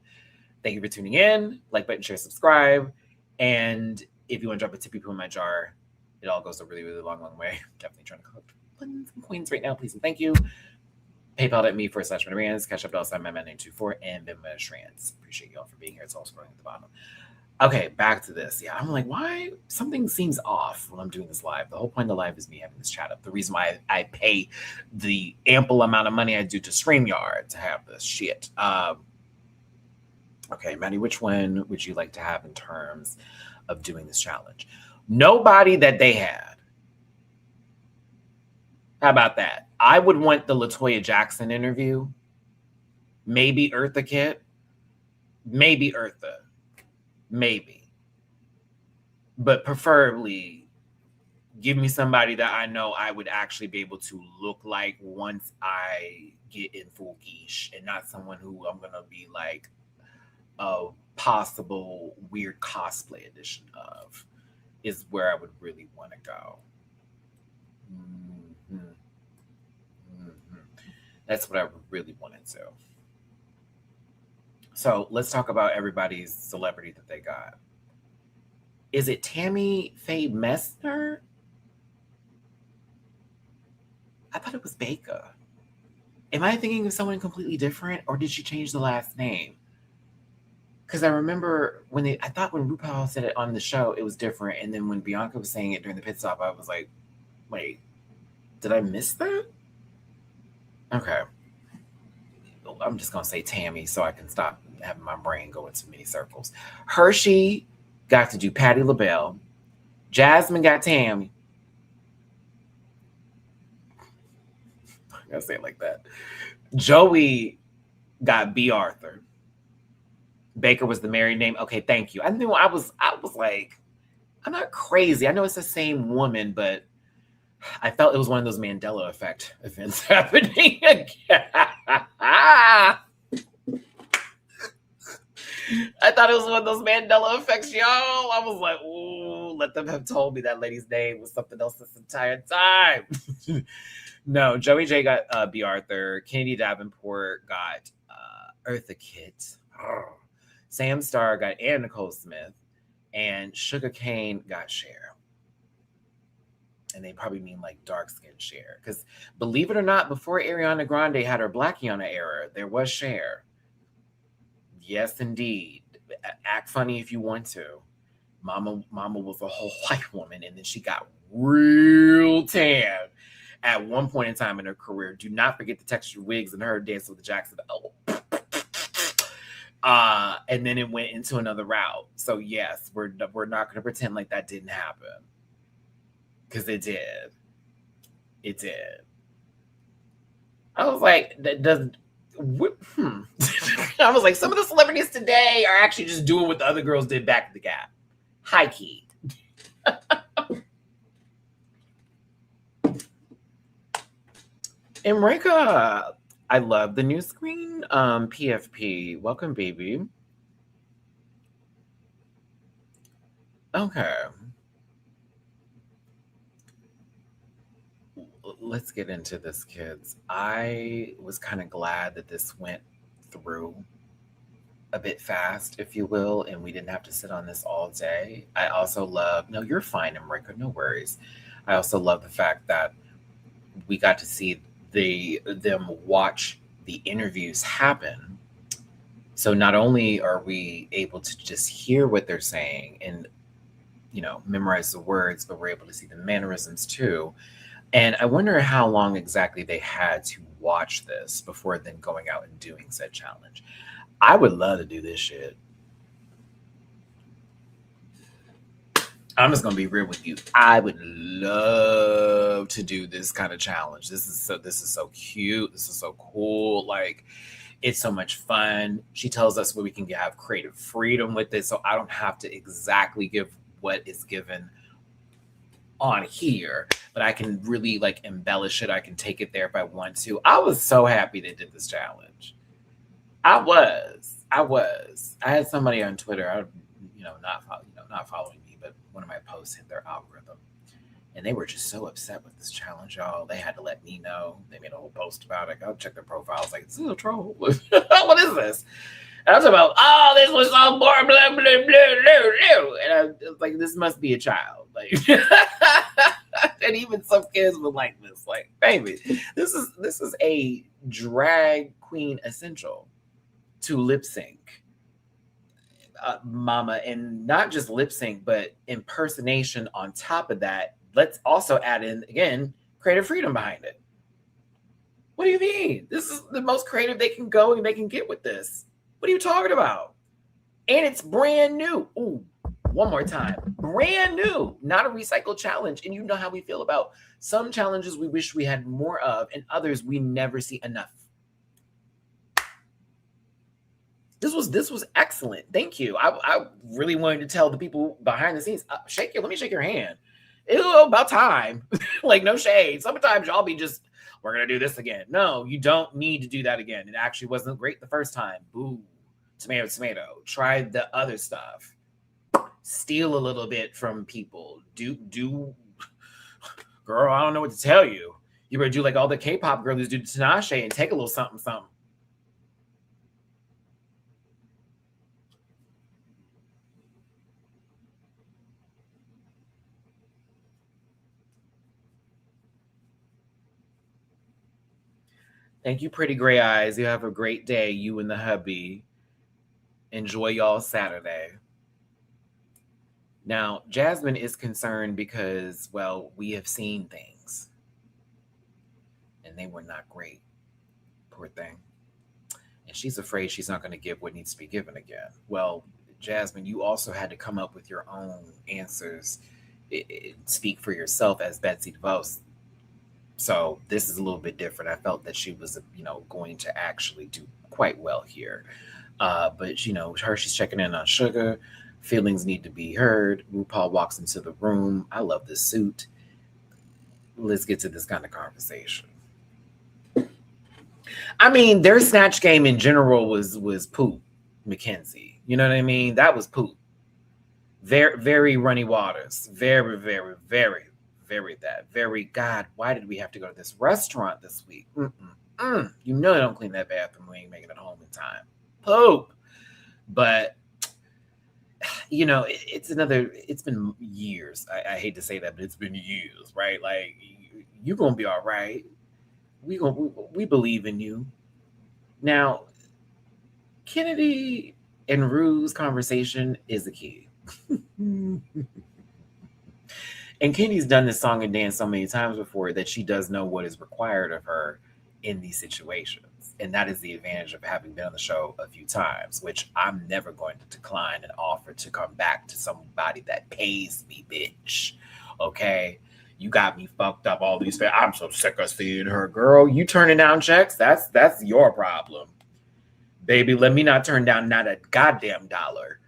Thank you for tuning in. Like button, share, subscribe. And if you want to drop a tippy poo in my jar, it all goes a really, really long, long way. Definitely trying to collect some coins right now, please and thank you. PayPal.me/Matty-Rants, Cash App $924, and Venmo/Rants. Appreciate y'all for being here. It's all scrolling at the bottom. Okay, back to this. Yeah, I'm like, why? Something seems off when I'm doing this live. The whole point of the live is me having this chat up. The reason why I pay the ample amount of money I do to StreamYard to have this shit. Okay, Maddie, which one would you like to have in terms of doing this challenge? Nobody that they had. How about that? I would want the LaToya Jackson interview. Maybe Eartha Kitt. Maybe Eartha. Maybe. But preferably, give me somebody that I know I would actually be able to look like once I get in full quiche, and not someone who I'm going to be like a possible weird cosplay edition of, is where I would really want to go. That's what I really wanted to. So let's talk about everybody's celebrity that they got. Is it Tammy Faye Messner? I thought it was Baker. Am I thinking of someone completely different, or did she change the last name? Because I remember I thought when RuPaul said it on the show, it was different. And then when Bianca was saying it during the pit stop, I was like, wait, did I miss that? Okay. I'm just going to say Tammy so I can stop having my brain go in too many circles. Hershey got to do Patti LaBelle. Jasmine got Tammy. I gotta say it like that. Joey got B. Arthur. Baker was the married name. Okay, thank you. I knew I was like, I'm not crazy. I know it's the same woman, but I felt it was one of those Mandela effect events happening again. I thought it was one of those Mandela effects, y'all. I was like, ooh, let them have told me that lady's name was something else this entire time. No, Joey J got B. Arthur. Kennedy Davenport got Eartha Kitt. Sam Starr got Anna Nicole Smith. And Sugar Cane got Cher. And they probably mean like dark-skinned Cher. Because believe it or not, before Ariana Grande had her Blackiana era, there was Cher. Yes, indeed. Act funny if you want to. Mama was a whole white woman, and then she got real tan at one point in time in her career. Do not forget the textured wigs and her dancing with the Jackson. Oh. And then it went into another route. So yes, we're not going to pretend like that didn't happen, because it did. It did. I was like, that doesn't. I was like, some of the celebrities today are actually just doing what the other girls did back in the Gap. High key. Emrika, I love the new screen. PFP, welcome, baby. Okay. Let's get into this, kids. I was kind of glad that this went through a bit fast, if you will, and we didn't have to sit on this all day. I also love, no, you're fine, Emrika, no worries. I also love the fact that we got to see them watch the interviews happen. So not only are we able to just hear what they're saying and, memorize the words, but we're able to see the mannerisms too. And I wonder how long exactly they had to watch this before then going out and doing said challenge. I would love to do this shit. I'm just gonna be real with you. I would love to do this kind of challenge. This is so cute. This is so cool. Like, it's so much fun. She tells us where we can have creative freedom with it, so I don't have to exactly give what is given on here, but I can really like embellish it. I can take it there if I want to. I was so happy they did this challenge. I was. I had somebody on Twitter, not following me, but one of my posts hit their algorithm, and they were just so upset with this challenge, y'all. They had to let me know. They made a whole post about it. I'll check their profiles. Like, this is a troll. What is this? And I was about, this was all boring, blah, blah, blah, blah. And I was like, this must be a child. Like, and even some kids were like this. Like, baby, this is a drag queen essential to lip sync, mama, and not just lip sync, but impersonation on top of that. Let's also add in, again, creative freedom behind it. What do you mean? This is the most creative they can go and they can get with this. What are you talking about? And it's brand new. Ooh, one more time. Brand new, not a recycled challenge. And you know how we feel about some challenges we wish we had more of, and others we never see enough. This was excellent. Thank you. I really wanted to tell the people behind the scenes, let me shake your hand. Ew, about time. Like, no shade. Sometimes y'all be just, we're going to do this again. No, you don't need to do that again. It actually wasn't great the first time. Boo. Tomato, tomato. Try the other stuff. Steal a little bit from people. Do. Girl, I don't know what to tell you. You better do like all the K-pop girls do to Tinashe and take a little something, something. Thank you, pretty gray eyes. You have a great day, you and the hubby. Enjoy y'all Saturday. Now, Jasmine is concerned because, well, we have seen things and they were not great. Poor thing. And she's afraid she's not going to give what needs to be given again. Well, Jasmine, you also had to come up with your own answers. Speak for yourself as Betsy DeVos. So this is a little bit different. I felt that she was, going to actually do quite well here. But she's checking in on Sugar. Feelings need to be heard. RuPaul walks into the room. I love this suit. Let's get to this kind of conversation. I mean, their snatch game in general was poop, Mackenzie. You know what I mean? That was poop. Very, very runny waters. Very, very, very, very that. Very, God, why did we have to go to this restaurant this week? You know they don't clean that bathroom. We ain't making it home in time. Poop. But, it's been years. I hate to say that, but it's been years, right? Like, you're going to be all right. We believe in you. Now, Kennedy and Rue's conversation is the key. And Kennedy's done this song and dance so many times before that she does know what is required of her in these situations. And that is the advantage of having been on the show a few times, which I'm never going to decline and offer to come back to somebody that pays me, bitch. Okay? You got me fucked up all these days. I'm so sick of seeing her, girl. You turning down checks? That's your problem. Baby, let me not turn down not a goddamn dollar.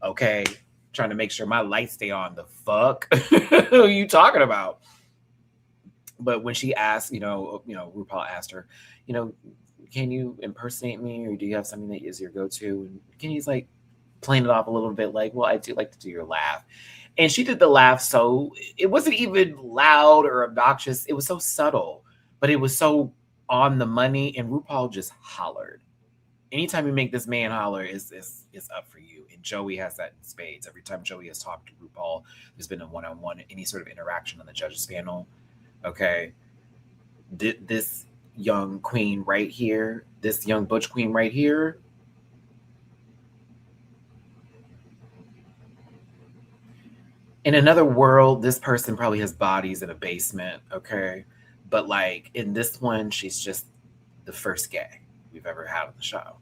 Okay? Trying to make sure my lights stay on. The fuck? Who are you talking about? But when she asked, RuPaul asked her, can you impersonate me, or do you have something that is your go-to? And Kenny's like playing it off a little bit like, well, I do like to do your laugh. And she did the laugh so it wasn't even loud or obnoxious. It was so subtle, but it was so on the money. And RuPaul just hollered. Anytime you make this man holler, is up for you. And Joey has that in spades. Every time Joey has talked to RuPaul, there's been a one-on-one, any sort of interaction on the judges panel. Okay. This young queen right here, this young butch queen right here, in another world, this person probably has bodies in a basement, okay? But like in this one, she's just the first gay we've ever had on the show.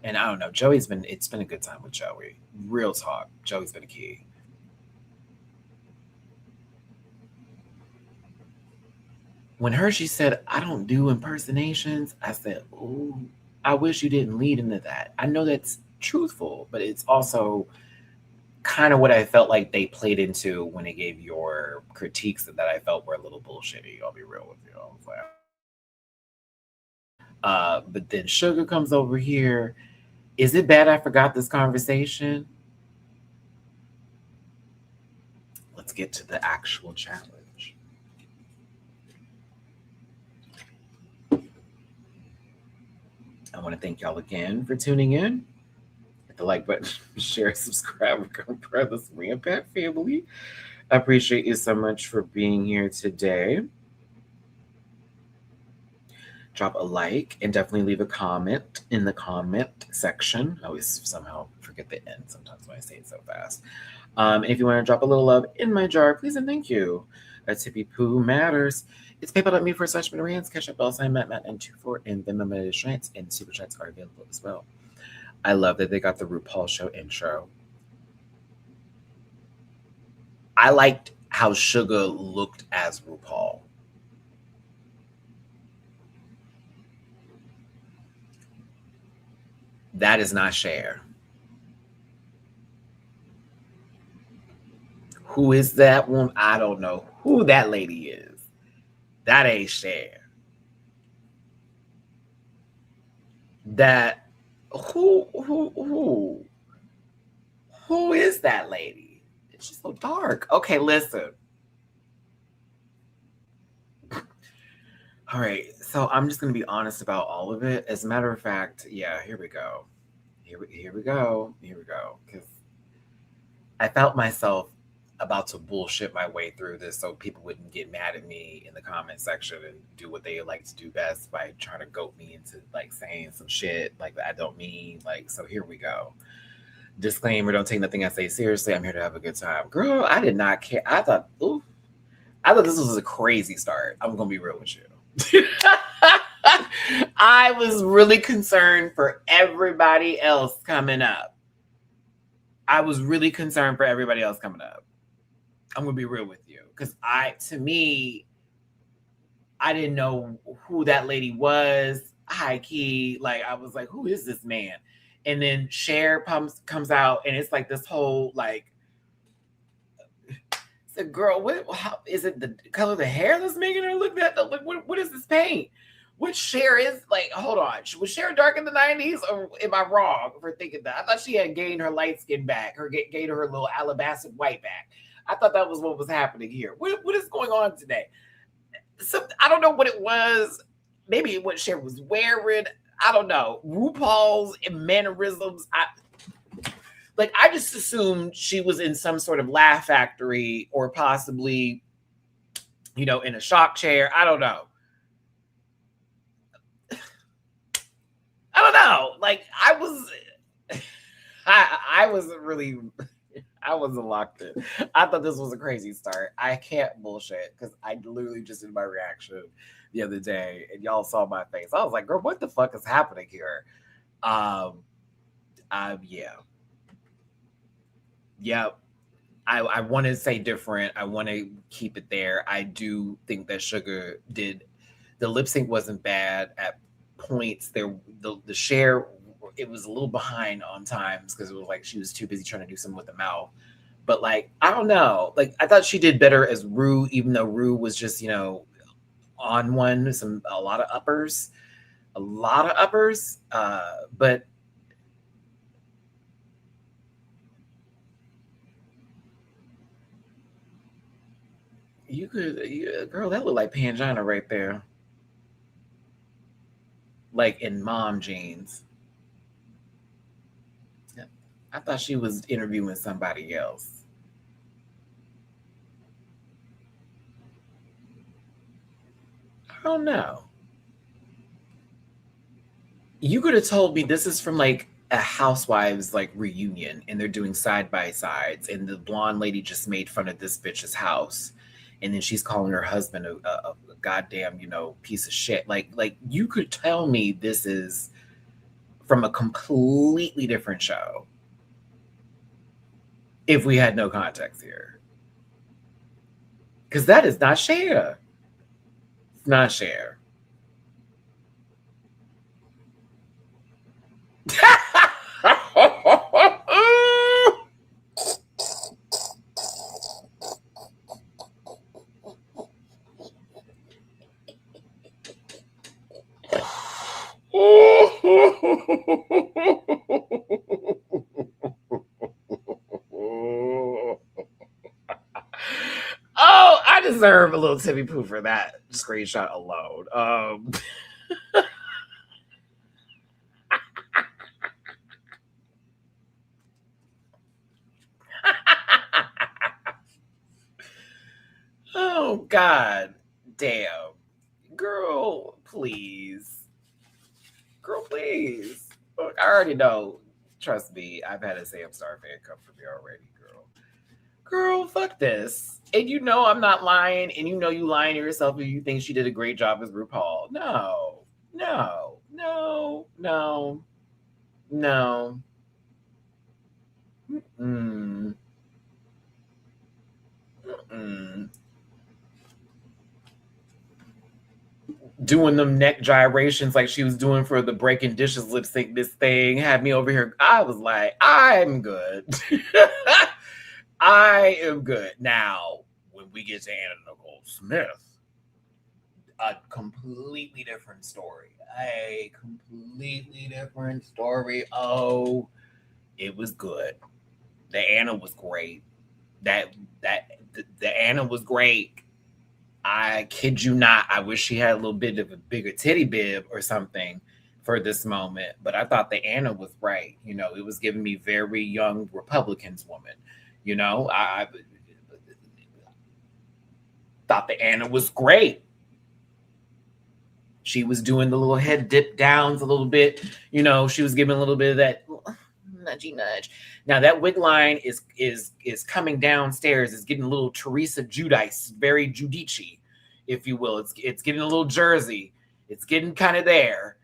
And I don't know, it's been a good time with Joey. Real talk, Joey's been a key. When Hershey said, I don't do impersonations, I said, oh, I wish you didn't lead into that. I know that's truthful, but it's also kind of what I felt like they played into when they gave your critiques that I felt were a little bullshitty. I'll be real with you. I was like, but then Sugar comes over here. Is it bad I forgot this conversation? Let's get to the actual challenge. I want to thank y'all again for tuning in. Hit the like button, share, subscribe, become part of this Rampant family. I appreciate you so much for being here today. Drop a like and definitely leave a comment in the comment section. I always somehow forget the end sometimes when I say it so fast. And if you want to drop a little love in my jar, please and thank you. A tippy poo matters. It's paypal.me/Matty-Rants. Cash up $Matt924 and Venmo Matty-Rants, and super chats are available as well. I love that they got the RuPaul show intro. I liked how Sugar looked as RuPaul. That is not Cher. Who is that one? I don't know who that lady is. That ain't Cher. That who is that lady? She's so dark. Okay, listen. All right, so I'm just gonna be honest about all of it. As a matter of fact, yeah, here we go. Here we go. Here we go. Because I felt myself about to bullshit my way through this so people wouldn't get mad at me in the comment section and do what they like to do best by trying to goat me into like saying some shit like that I don't mean. Like, so here we go. Disclaimer, don't take nothing I say seriously. I'm here to have a good time. Girl, I did not care. I thought this was a crazy start. I'm gonna be real with you. I was really concerned for everybody else coming up. I was really concerned for everybody else coming up. I'm gonna be real with you. Because to me, I didn't know who that lady was. High key. Like, I was like, who is this man? And then Cher comes out and it's like this whole like, the girl, how is it the color of the hair that's making her look that? Like, what is this paint? Which Cher is like, hold on. Was Cher dark in the 90s or am I wrong for thinking that? I thought she had gained her light skin back, gained her little alabaster white back. I thought that was what was happening here. What is going on today? So I don't know what it was. Maybe what Cher was wearing. I don't know. RuPaul's mannerisms. I just assumed she was in some sort of Laugh Factory or possibly, in a shock chair. I don't know. I don't know. Like, I wasn't locked in. I thought this was a crazy start. I can't bullshit because I literally just did my reaction the other day and y'all saw my face. I was like, girl, what the fuck is happening here? Yeah. Yep. I want to say different. I want to keep it there. I do think that Sugar did. The lip sync wasn't bad at points. The Cher, it was a little behind on times because it was like she was too busy trying to do something with the mouth. But like, I don't know. Like, I thought she did better as Rue, even though Rue was just on one, a lot of uppers. But girl, that looked like Pangina right there. Like in mom jeans. I thought she was interviewing somebody else. I don't know. You could have told me this is from like a housewives like reunion and they're doing side by sides and the blonde lady just made fun of this bitch's house and then she's calling her husband a goddamn piece of shit. Like you could tell me this is from a completely different show if we had no context here, because that is not Cher. It's not Cher. Oh, I deserve a little Timmy Poo for that screenshot alone. Oh God, damn, girl, please, girl, please. Look, I already know. Trust me, I've had a Sam Star fan come for me already, girl. Girl, fuck this. And I'm not lying, and you lying to yourself if you think she did a great job as RuPaul. No, no, no, no, no. Mm-mm. Mm-mm. Doing them neck gyrations like she was doing for the breaking dishes lip sync, this thing had me over here. I was like, I'm good. I am good. Now, when we get to Anna Nicole Smith, a completely different story. A completely different story. Oh, it was good. The Anna was great. The Anna was great. I kid you not, I wish she had a little bit of a bigger titty bib or something for this moment. But I thought that Anna was right. It was giving me very young Republicans woman. I thought that Anna was great. She was doing the little head dip downs a little bit. She was giving a little bit of that nudgy nudge. Now that wig line is coming downstairs. It's getting a little Teresa Giudice, very Giudice, if you will. It's getting a little Jersey. It's getting kind of there.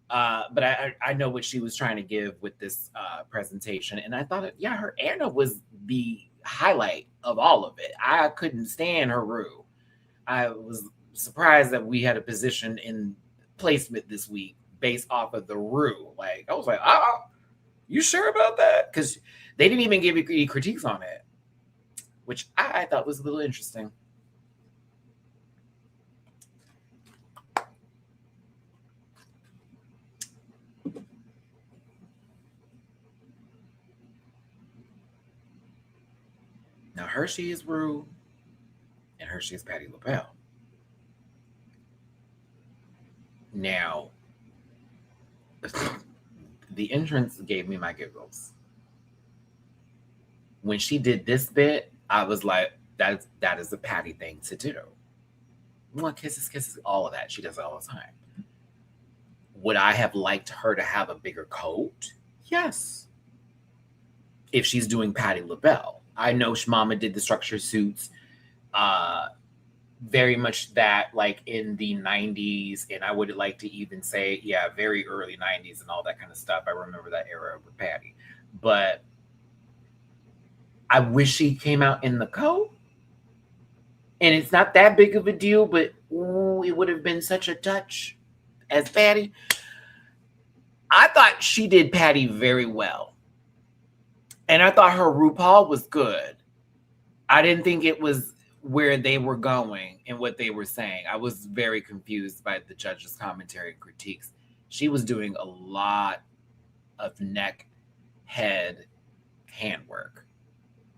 But I know what she was trying to give with this presentation, and I thought, her Anna was the highlight of all of it. I couldn't stand her Rue. I was surprised that we had a position in placement this week based off of the Rue. Like, I was like, you sure about that? Because they didn't even give you any critiques on it, which I thought was a little interesting. Now, Hershey is Rue, and Hershey is Patti LaBelle. Now, the entrance gave me my giggles. When she did this bit, I was like, that is a Patti thing to do. Kisses, all of that. She does it all the time. Would I have liked her to have a bigger coat? Yes. If she's doing Patti LaBelle. I know Mama did the structure suits. Very much that, like, in the 90s, and I would like to even say, very early 90s and all that kind of stuff. I remember that era with Patti. But I wish she came out in the coat. And it's not that big of a deal, but it would have been such a touch as Patti. I thought she did Patti very well. And I thought her RuPaul was good. I didn't think it was where they were going and what they were saying. I was very confused by the judges' commentary and critiques. She was doing a lot of neck, head, handwork,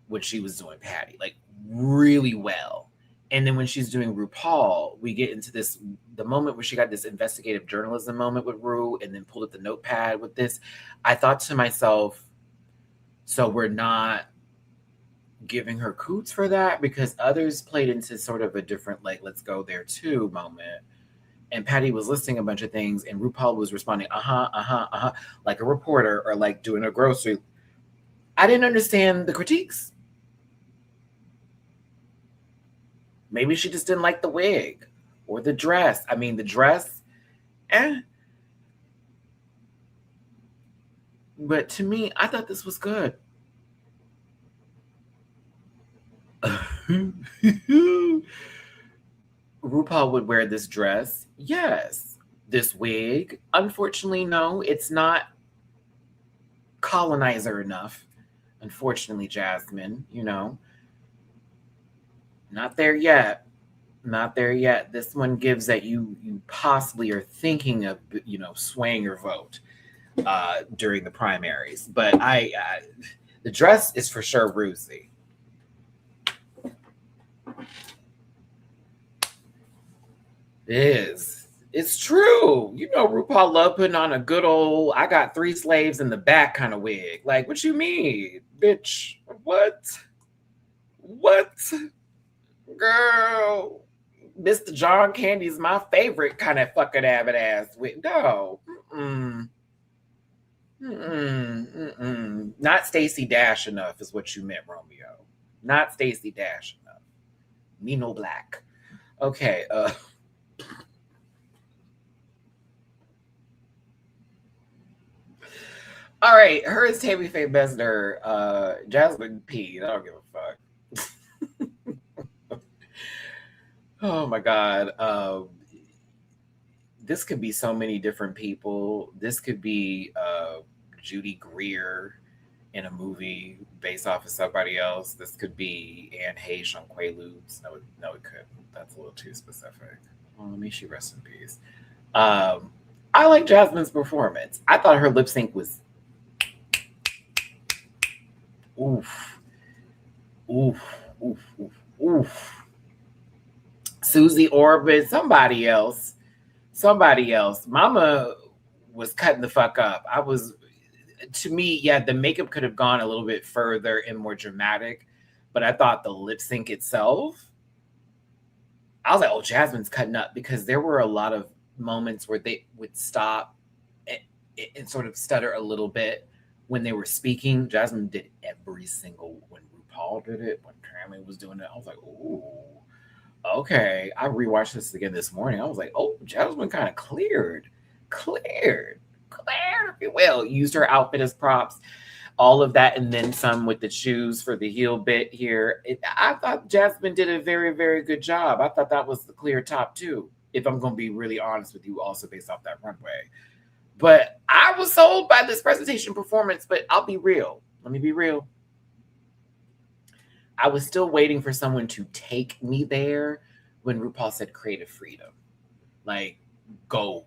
which she was doing Patti, like, really well. And then when she's doing RuPaul, we get into the moment where she got this investigative journalism moment with Ru and then pulled up the notepad with this. I thought to myself, so we're not giving her coots for that, because others played into sort of a different, like, let's go there too moment. And Patti was listing a bunch of things and RuPaul was responding, like a reporter, or like doing a grocery. I didn't understand the critiques. Maybe she just didn't like the wig or the dress. I mean, the dress, But to me, I thought this was good. RuPaul would wear this dress. Yes. This wig. Unfortunately, no, it's not colonizer enough. Unfortunately, Jasmine, not there yet. Not there yet. This one gives that you possibly are thinking of, swaying your vote during the primaries. But the dress is for sure Ruzy. It is. It's true. RuPaul love putting on a good old, I got 3 slaves in the back kind of wig. Like, what you mean? Bitch, what? What? Girl, Mr. John Candy's my favorite kind of fucking avid ass wig. No. Not Stacey Dash enough is what you meant, Romeo. Not Stacey Dash enough. Me no black. Okay, all right, her is Tammy Faye Bessner, Jasmine P. I don't give a fuck. Oh my God. This could be so many different people. This could be Judy Greer in a movie based off of somebody else. This could be Anne Heche on Quaaludes. No, it couldn't. That's a little too specific. Well, may she rest in peace. I like Jasmine's performance. I thought her lip sync was oof. Susie Orbit, somebody else. Mama was cutting the fuck up. To me, yeah, the makeup could have gone a little bit further and more dramatic, but I thought the lip sync itself, I was like, oh, Jasmine's cutting up, because there were a lot of moments where they would stop and sort of stutter a little bit when they were speaking. Jasmine did every single, when RuPaul did it, when Tammy was doing it, I was like, ooh, okay. I rewatched this again this morning. I was like, oh, Jasmine kind of cleared, if you will. Used her outfit as props, all of that, and then some with the shoes for the heel bit here. I thought Jasmine did a very, very good job. I thought that was the clear top two, if I'm going to be really honest with you, also based off that runway. But I was sold by this presentation performance, but I'll be real. Let me be real. I was still waiting for someone to take me there when RuPaul said creative freedom. Like, go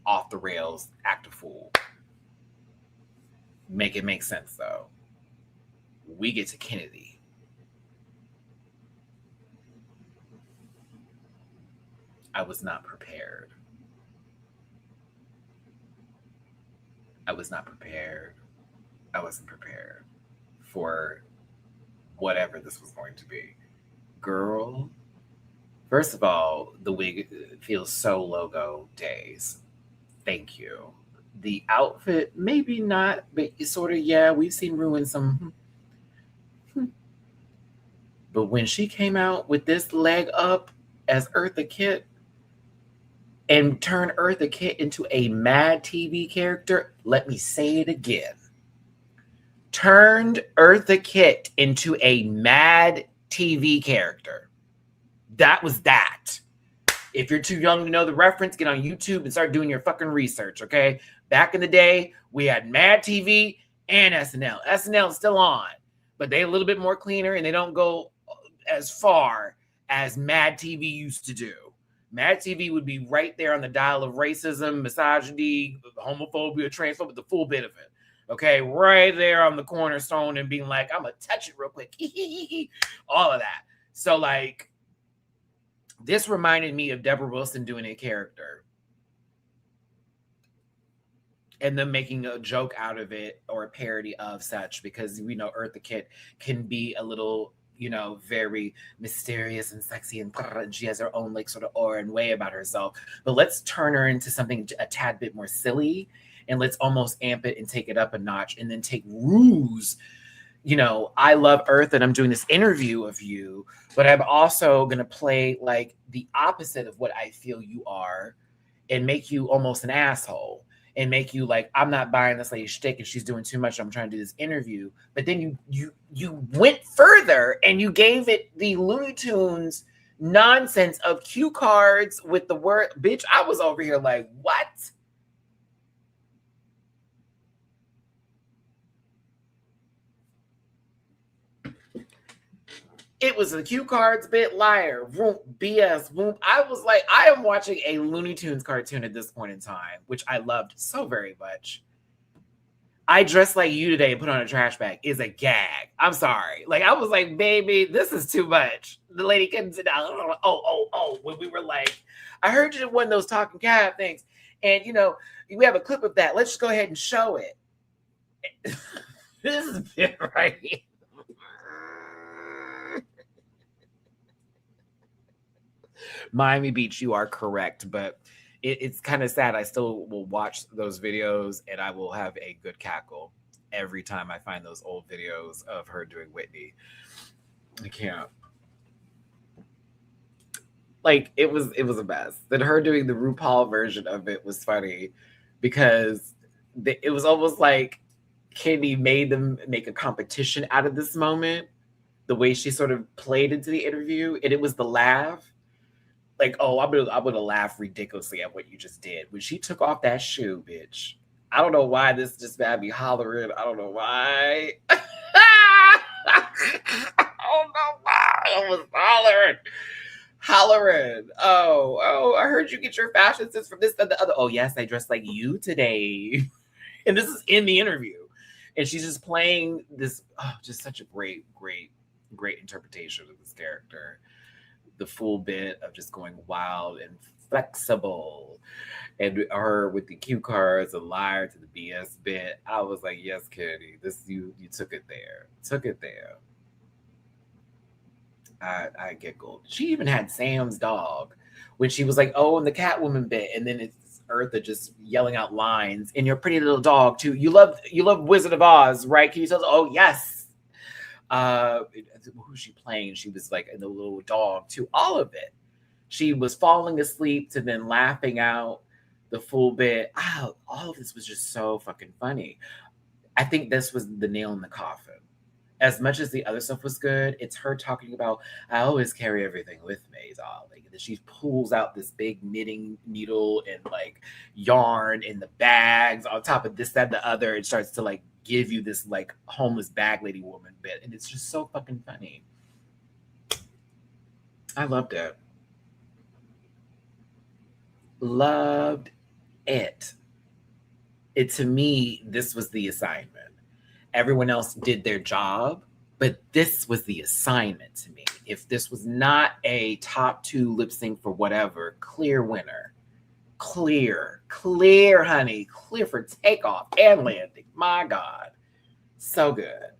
off the rails, act a fool. Make it make sense, though. We get to Kennedy. I was not prepared. I wasn't prepared for whatever this was going to be. Girl, first of all, the wig feels so logo days. Thank you. The outfit, maybe not, but sort of, yeah, we've seen Ru in some. But when she came out with this leg up as Eartha Kitt and turned Eartha Kitt into a Mad TV character, let me say it again. Turned Eartha Kitt into a Mad TV character. That was that. If you're too young to know the reference, get on YouTube and start doing your fucking research, okay? Back in the day, we had Mad TV and SNL. SNL is still on, but they're a little bit more cleaner, and they don't go as far as Mad TV used to do. Mad TV would be right there on the dial of racism, misogyny, homophobia, transphobia, the full bit of it. Okay, right there on the cornerstone, and being like, I'm going to touch it real quick. All of that. So, like, this reminded me of Deborah Wilson doing a character and then making a joke out of it, or a parody of such, because we know Eartha Kitt can be a little, very mysterious and sexy, and she has her own, like, sort of aura and way about herself. But let's turn her into something a tad bit more silly, and let's almost amp it and take it up a notch, and then take Ru's, I love Earth and I'm doing this interview of you, but I'm also going to play like the opposite of what I feel you are, and make you almost an asshole, and make you like, I'm not buying this lady's shtick and she's doing too much. I'm trying to do this interview. But then you went further and you gave it the Looney Tunes nonsense of cue cards with the word, bitch. I was over here like, what? It was a cue cards bit, liar, whoop, BS, whoop. I was like, I am watching a Looney Tunes cartoon at this point in time, which I loved so very much. I dressed like you today and put on a trash bag is a gag. I'm sorry. Like, I was like, baby, this is too much. The lady couldn't sit down. Oh. When we were like, I heard you did one of those talking cab things. And, we have a clip of that. Let's just go ahead and show it. This is it right here. Miami Beach, you are correct, but it's kind of sad. I still will watch those videos, and I will have a good cackle every time I find those old videos of her doing Whitney. I can't. Like, it was a mess. That her doing the RuPaul version of it was funny, because it was almost like Kenny made them make a competition out of this moment, the way she sort of played into the interview, and it was the laugh. Like, oh, I'm gonna laugh ridiculously at what you just did. When she took off that shoe, bitch. I don't know why this just made me hollering. I don't know why. I don't know why. I was hollering. Oh, I heard you get your fashion sense from this and the other. Oh, yes, I dressed like you today. And this is in the interview. And she's just playing this, just such a great interpretation of this character. the full bit of just going wild and flexible. And her with the cue cards, a liar to the BS bit. I was like, yes, Kitty, this you took it there. Took it there. I get gold. She even had Sam's dog when she was like, oh, and the Catwoman bit, and then it's Eartha just yelling out lines. And your pretty little dog too. You love Wizard of Oz, right? Can you tell us? Oh yes. Who's she playing? She was like the little dog too. All of it. She was falling asleep to then laughing out the full bit. Oh, all of this was just so fucking funny. I think this was the nail in the coffin. As much as the other stuff was good, it's her talking about, I always carry everything with me, darling. And then she pulls out this big knitting needle and like yarn in the bags on top of this, that, and the other. It starts to like give you this like homeless bag lady woman bit. And it's just so fucking funny. I loved it. Loved it. It to me, this was the assignment. Everyone else did their job, but this was the assignment to me. If this was not a top 2 lip sync for whatever, clear winner. Clear, honey. Clear for takeoff and landing. My God. So good.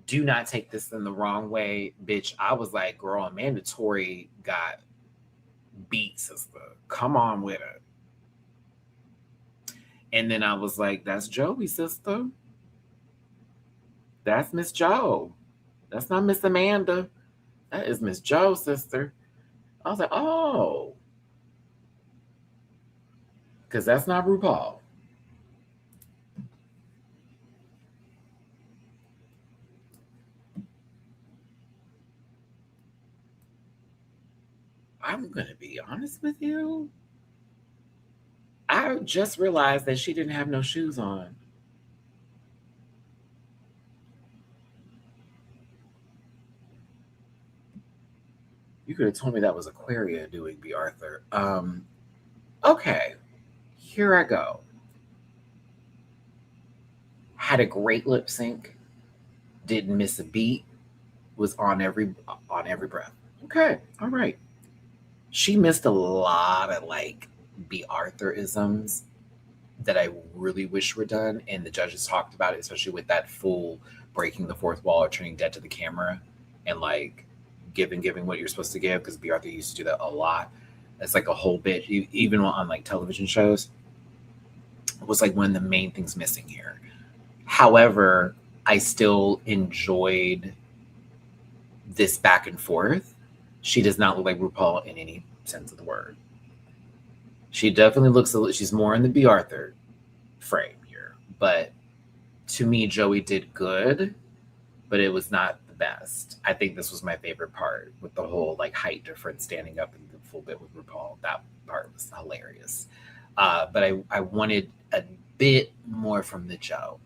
Do not take this in the wrong way, bitch. I was like, girl, Amanda Tori got beat, sister. Come on with it. And then I was like, that's Joey, sister. That's Miss Joe. That's not Miss Amanda. That is Miss Joe, sister. I was like, oh. Because that's not RuPaul. I'm going to be honest with you. I just realized that she didn't have no shoes on. You could have told me that was Aquaria doing B. Arthur. Okay, here I go. Had a great lip sync. Didn't miss a beat. Was on every breath. Okay, all right. She missed a lot of like B. Arthur-isms that I really wish were done, and the judges talked about it, especially with that full breaking the fourth wall or turning dead to the camera and like giving what you're supposed to give, because B. Arthur used to do that a lot. It's like a whole bit, even on like television shows. It was like one of the main things missing here. However, I still enjoyed this back and forth. She does not look like RuPaul in any sense of the word. She definitely looks she's more in the B. Arthur frame here. But to me, Joey did good, but it was not the best. I think this was my favorite part, with the whole like height difference standing up in the full bit with RuPaul. That part was hilarious. But I wanted a bit more from the Joe.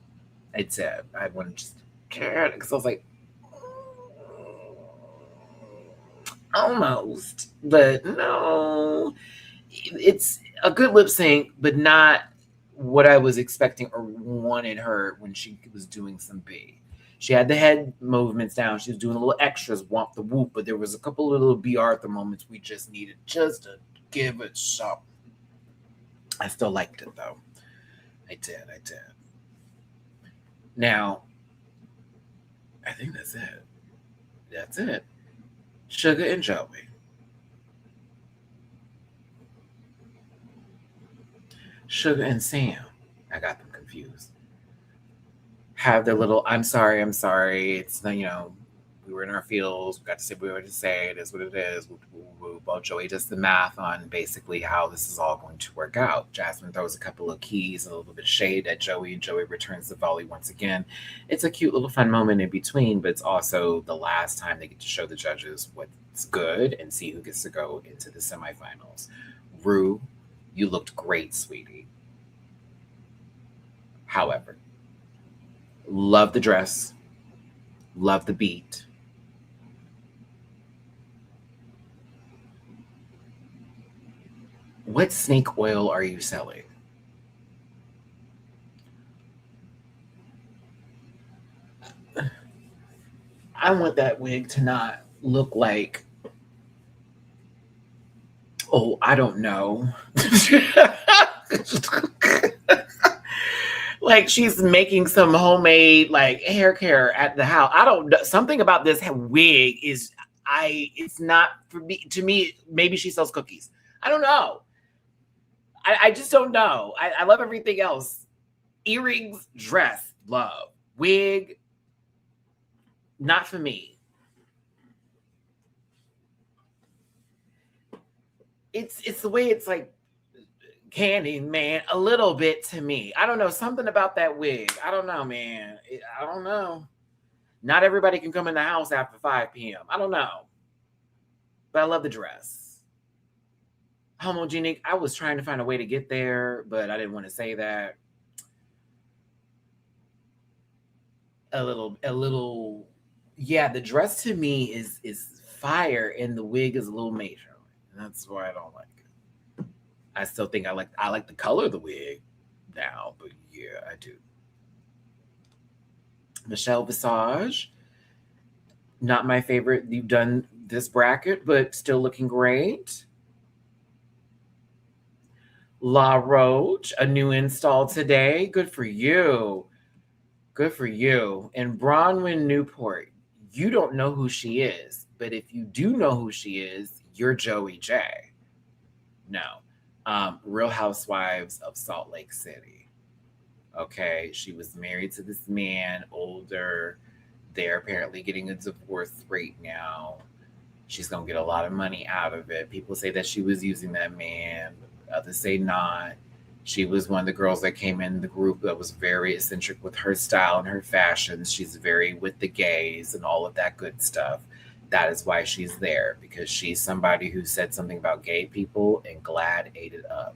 I did. I wanted just because I was like, almost, but no. It's a good lip sync, but not what I was expecting or wanted her when she was doing some B. She had the head movements down. She was doing a little extras, womp the whoop, but there was a couple of little B. Arthur moments we just needed just to give it some. I still liked it though. I did. Now, I think that's it. That's it. Sugar and Joey. Sugar and Sam. I got them confused. Have their little, I'm sorry. It's, we were in our fields. We got to say what we were to say. It is what it is. Well, Joey does the math on basically how this is all going to work out. Jasmine throws a couple of keys, a little bit of shade at Joey, and Joey returns the volley once again. It's a cute little fun moment in between, but it's also the last time they get to show the judges what's good and see who gets to go into the semifinals. Ru, you looked great, sweetie. However, love the dress, love the beat. What snake oil are you selling? I want that wig to not look like, oh, I don't know. Like she's making some homemade like hair care at the house. I don't know. Something about this wig is it's not for me. To me, maybe she sells cookies. I don't know. I just don't know. I love everything else. Earrings, dress, love. Wig, not for me. It's the way it's like candy, man, a little bit to me. I don't know, something about that wig. I don't know, man. I don't know. Not everybody can come in the house after 5 p.m. I don't know. But I love the dress. Homogenic, I was trying to find a way to get there, but I didn't want to say that. A little, yeah, the dress to me is fire and the wig is a little major. And that's why I don't like it. I still think I like the color of the wig now, but yeah, I do. Michelle Visage, not my favorite. You've done this bracket, but still looking great. La Roche, a new install today. Good for you. Good for you. And Bronwyn Newport, you don't know who she is, but if you do know who she is, you're Joey J. No. Real Housewives of Salt Lake City. Okay, she was married to this man, older. They're apparently getting a divorce right now. She's going to get a lot of money out of it. People say that she was using that man. Others say not. She was one of the girls that came in the group that was very eccentric with her style and her fashions. She's very with the gays and all of that good stuff. That is why she's there, because she's somebody who said something about gay people and Glad ate it up.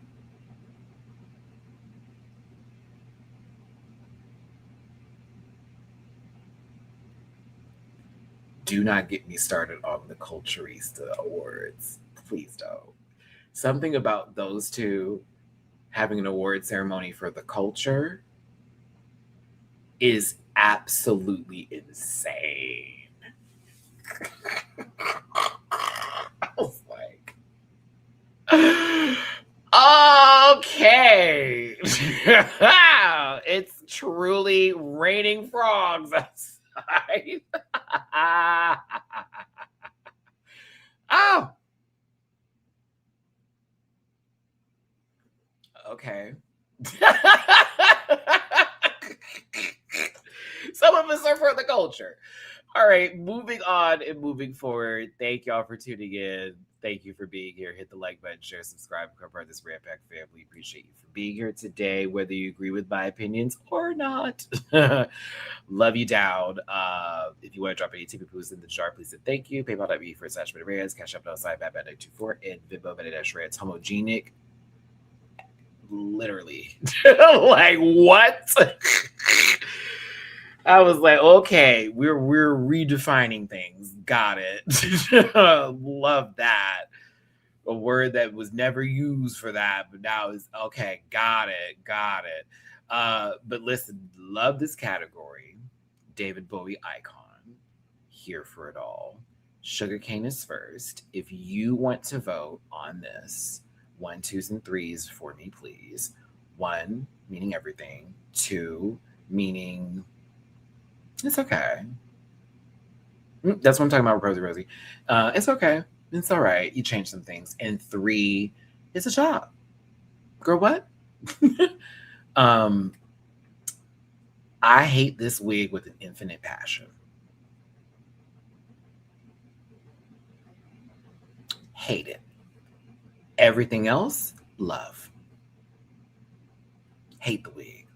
Do not get me started on the Culturista Awards. Please don't. Something about those two having an award ceremony for the culture is absolutely insane. I was like, okay. It's truly raining frogs outside. Oh, okay. Some of us are for the culture. All right, moving on and moving forward. Thank y'all for tuning in. Thank you for being here. Hit the like button, share, subscribe, become part of this Rat Pack family. Appreciate you for being here today, whether you agree with my opinions or not. Love you down. If you want to drop any tippy poos in the jar, please say thank you. PayPal.me/Matty-Rants, Cash App outside Batman924, and Venmo Matty-Rants. Homogenic. Literally. Like, what? I was like, okay, we're redefining things. Got it. Love that. A word that was never used for that, but now is okay. Got it. But listen, love this category. David Bowie icon. Here for it all. Sugarcane is first. If you want to vote on this, 1, 2s, and 3s for me, please. 1, meaning everything. 2, meaning it's okay. That's what I'm talking about, Rosie. It's okay. It's all right. You change some things. And 3, it's a job. Girl, what? I hate this wig with an infinite passion. Hate it. Everything else, love. Hate the wig.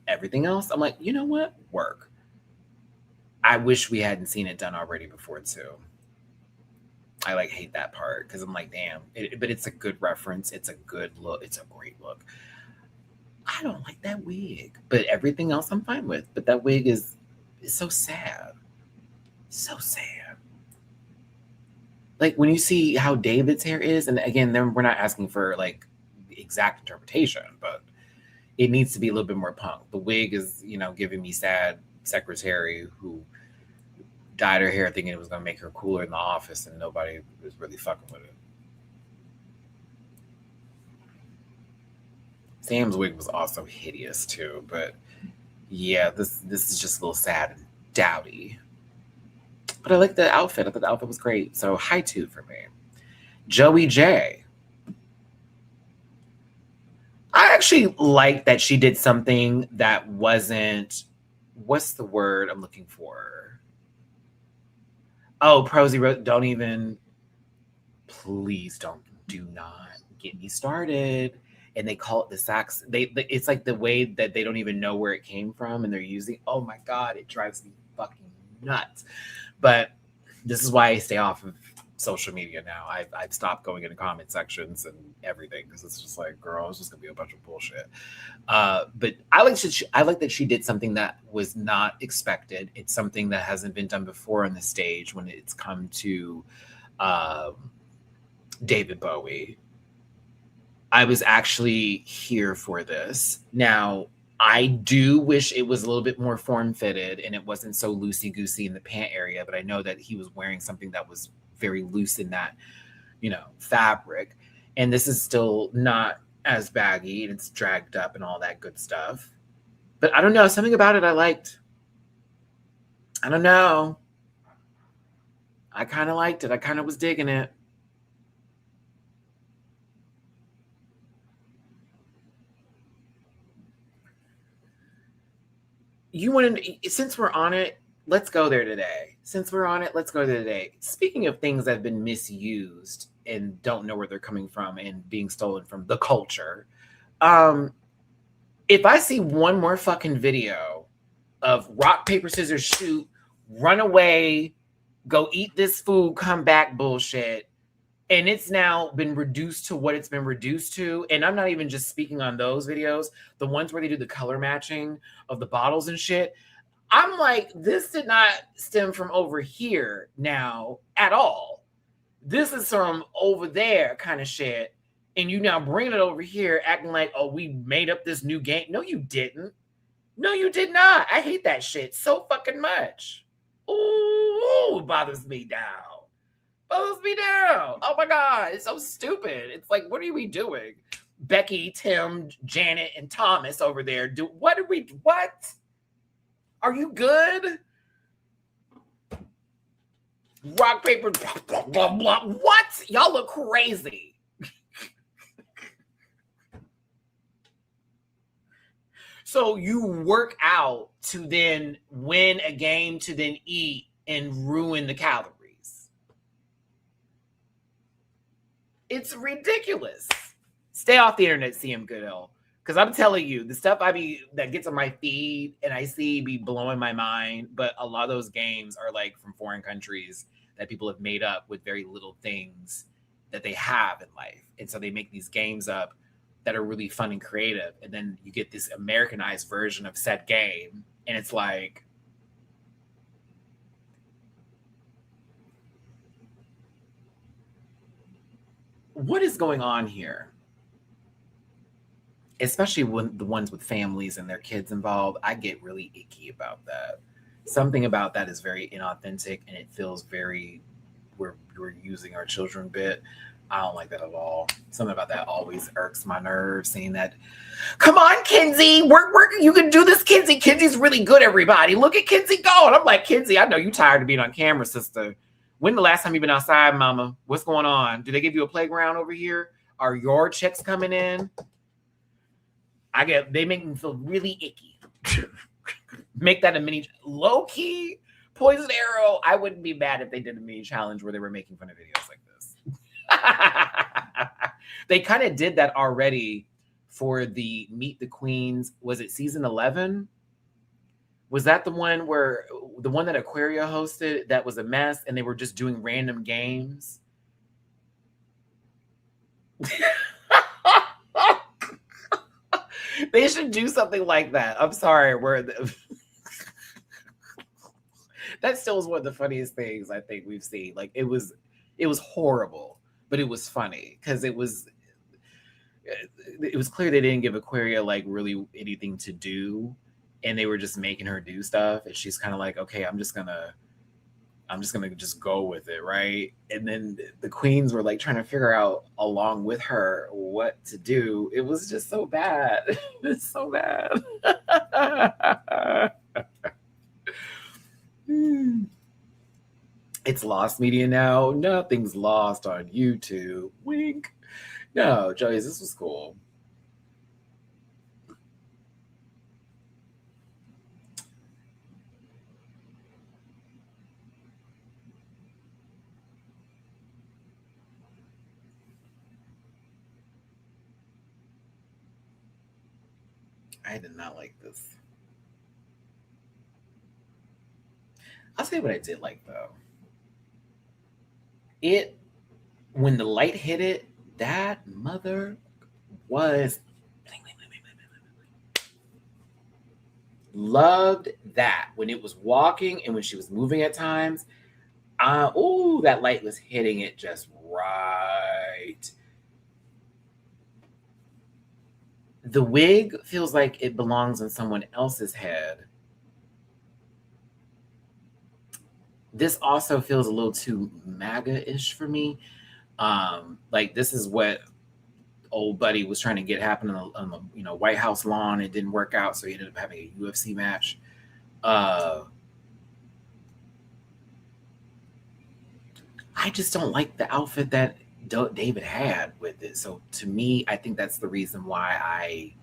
Everything else, I'm like, you know what? Work. I wish we hadn't seen it done already before, too. I like hate that part because I'm like, damn. But it's a good reference. It's a good look. It's a great look. I don't like that wig, but everything else I'm fine with. But that wig is so sad. So sad. Like when you see how David's hair is, and again, then we're not asking for like exact interpretation, but it needs to be a little bit more punk. The wig is, giving me sad secretary who dyed her hair thinking it was going to make her cooler in the office, and nobody was really fucking with it. Sam's wig was also hideous too, but yeah, this is just a little sad and dowdy. But I like the outfit. I thought the outfit was great. So high two for me. Joey J. I actually like that she did something that wasn't, what's the word I'm looking for? Oh, Prosy wrote, please do not get me started. And they call it the sax. It's like the way that they don't even know where it came from, and they're using, oh my God, it drives me fucking nuts. But this is why I stay off of social media now. I've stopped going into comment sections and everything, because it's just like, girl, it's just gonna be a bunch of bullshit. But I like that she did something that was not expected. It's something that hasn't been done before on the stage when it's come to David Bowie. I was actually here for this. Now, I do wish it was a little bit more form-fitted and it wasn't so loosey-goosey in the pant area, but I know that he was wearing something that was very loose in that, fabric. And this is still not as baggy, and it's dragged up and all that good stuff. But I don't know, something about it I liked. I don't know. I kind of liked it. I kind of was digging it. Since we're on it, let's go there today. Speaking of things that have been misused and don't know where they're coming from and being stolen from the culture, if I see one more fucking video of rock, paper, scissors, shoot, run away, go eat this food, come back bullshit, and it's now been reduced to what it's been reduced to, and I'm not even just speaking on those videos, the ones where they do the color matching of the bottles and shit, I'm like, this did not stem from over here now at all. This is from over there kind of shit, and you now bringing it over here acting like, oh, we made up this new game. No, you didn't. No, you did not. I hate that shit so fucking much. Ooh, it bothers me now. Oh my God, it's so stupid. It's like, what are we doing? Becky, Tim, Janet, and Thomas over there. What? Are you good? Rock, paper, blah, blah, blah. What? Y'all look crazy. So you work out to then win a game to then eat and ruin the calories. It's ridiculous. Stay off the internet, CM Goodell. Because I'm telling you, the stuff that gets on my feed and I see be blowing my mind. But a lot of those games are like from foreign countries that people have made up with very little things that they have in life. And so they make these games up that are really fun and creative. And then you get this Americanized version of said game. And it's like, what is going on here? Especially when the ones with families and their kids involved, I get really icky about that. Something about that is very inauthentic, and it feels very, we're using our children bit. I don't like that at all. Something about that always irks my nerves, seeing that. Come on, Kinsey, you can do this, Kinsey. Kinsey's really good, everybody. Look at Kinsey go. And I'm like, Kinsey, I know you tired of being on camera, sister. When the last time you've been outside, mama? What's going on? Do they give you a playground over here? Are your checks coming in? They make me feel really icky. Make that a mini low-key Poison Arrow. I wouldn't be mad if they did a mini challenge where they were making fun of videos like this. They kind of did that already for the Meet the Queens. Was it season 11? Was that the one that Aquaria hosted that was a mess and they were just doing random games? They should do something like that. I'm sorry. That still is one of the funniest things I think we've seen. Like it was horrible, but it was funny because it was clear they didn't give Aquaria like really anything to do, and they were just making her do stuff. And she's kind of like, okay, I'm just gonna I'm just gonna just go with it, right? And then the queens were like trying to figure out along with her what to do. It was just so bad. It's so bad. It's lost media now. Nothing's lost on YouTube. Wink. No, Joey's, this was cool. I did not like this. I'll say what I did like though. It when the light hit it, that mother was loved that when it was walking and when she was moving at times. That light was hitting it just right. The wig feels like it belongs in someone else's head. This also feels a little too MAGA-ish for me. Like this is what old buddy was trying to get happen on the White House lawn. It didn't work out, so he ended up having a UFC match. I just don't like the outfit that David had with it. So to me, I think that's the reason why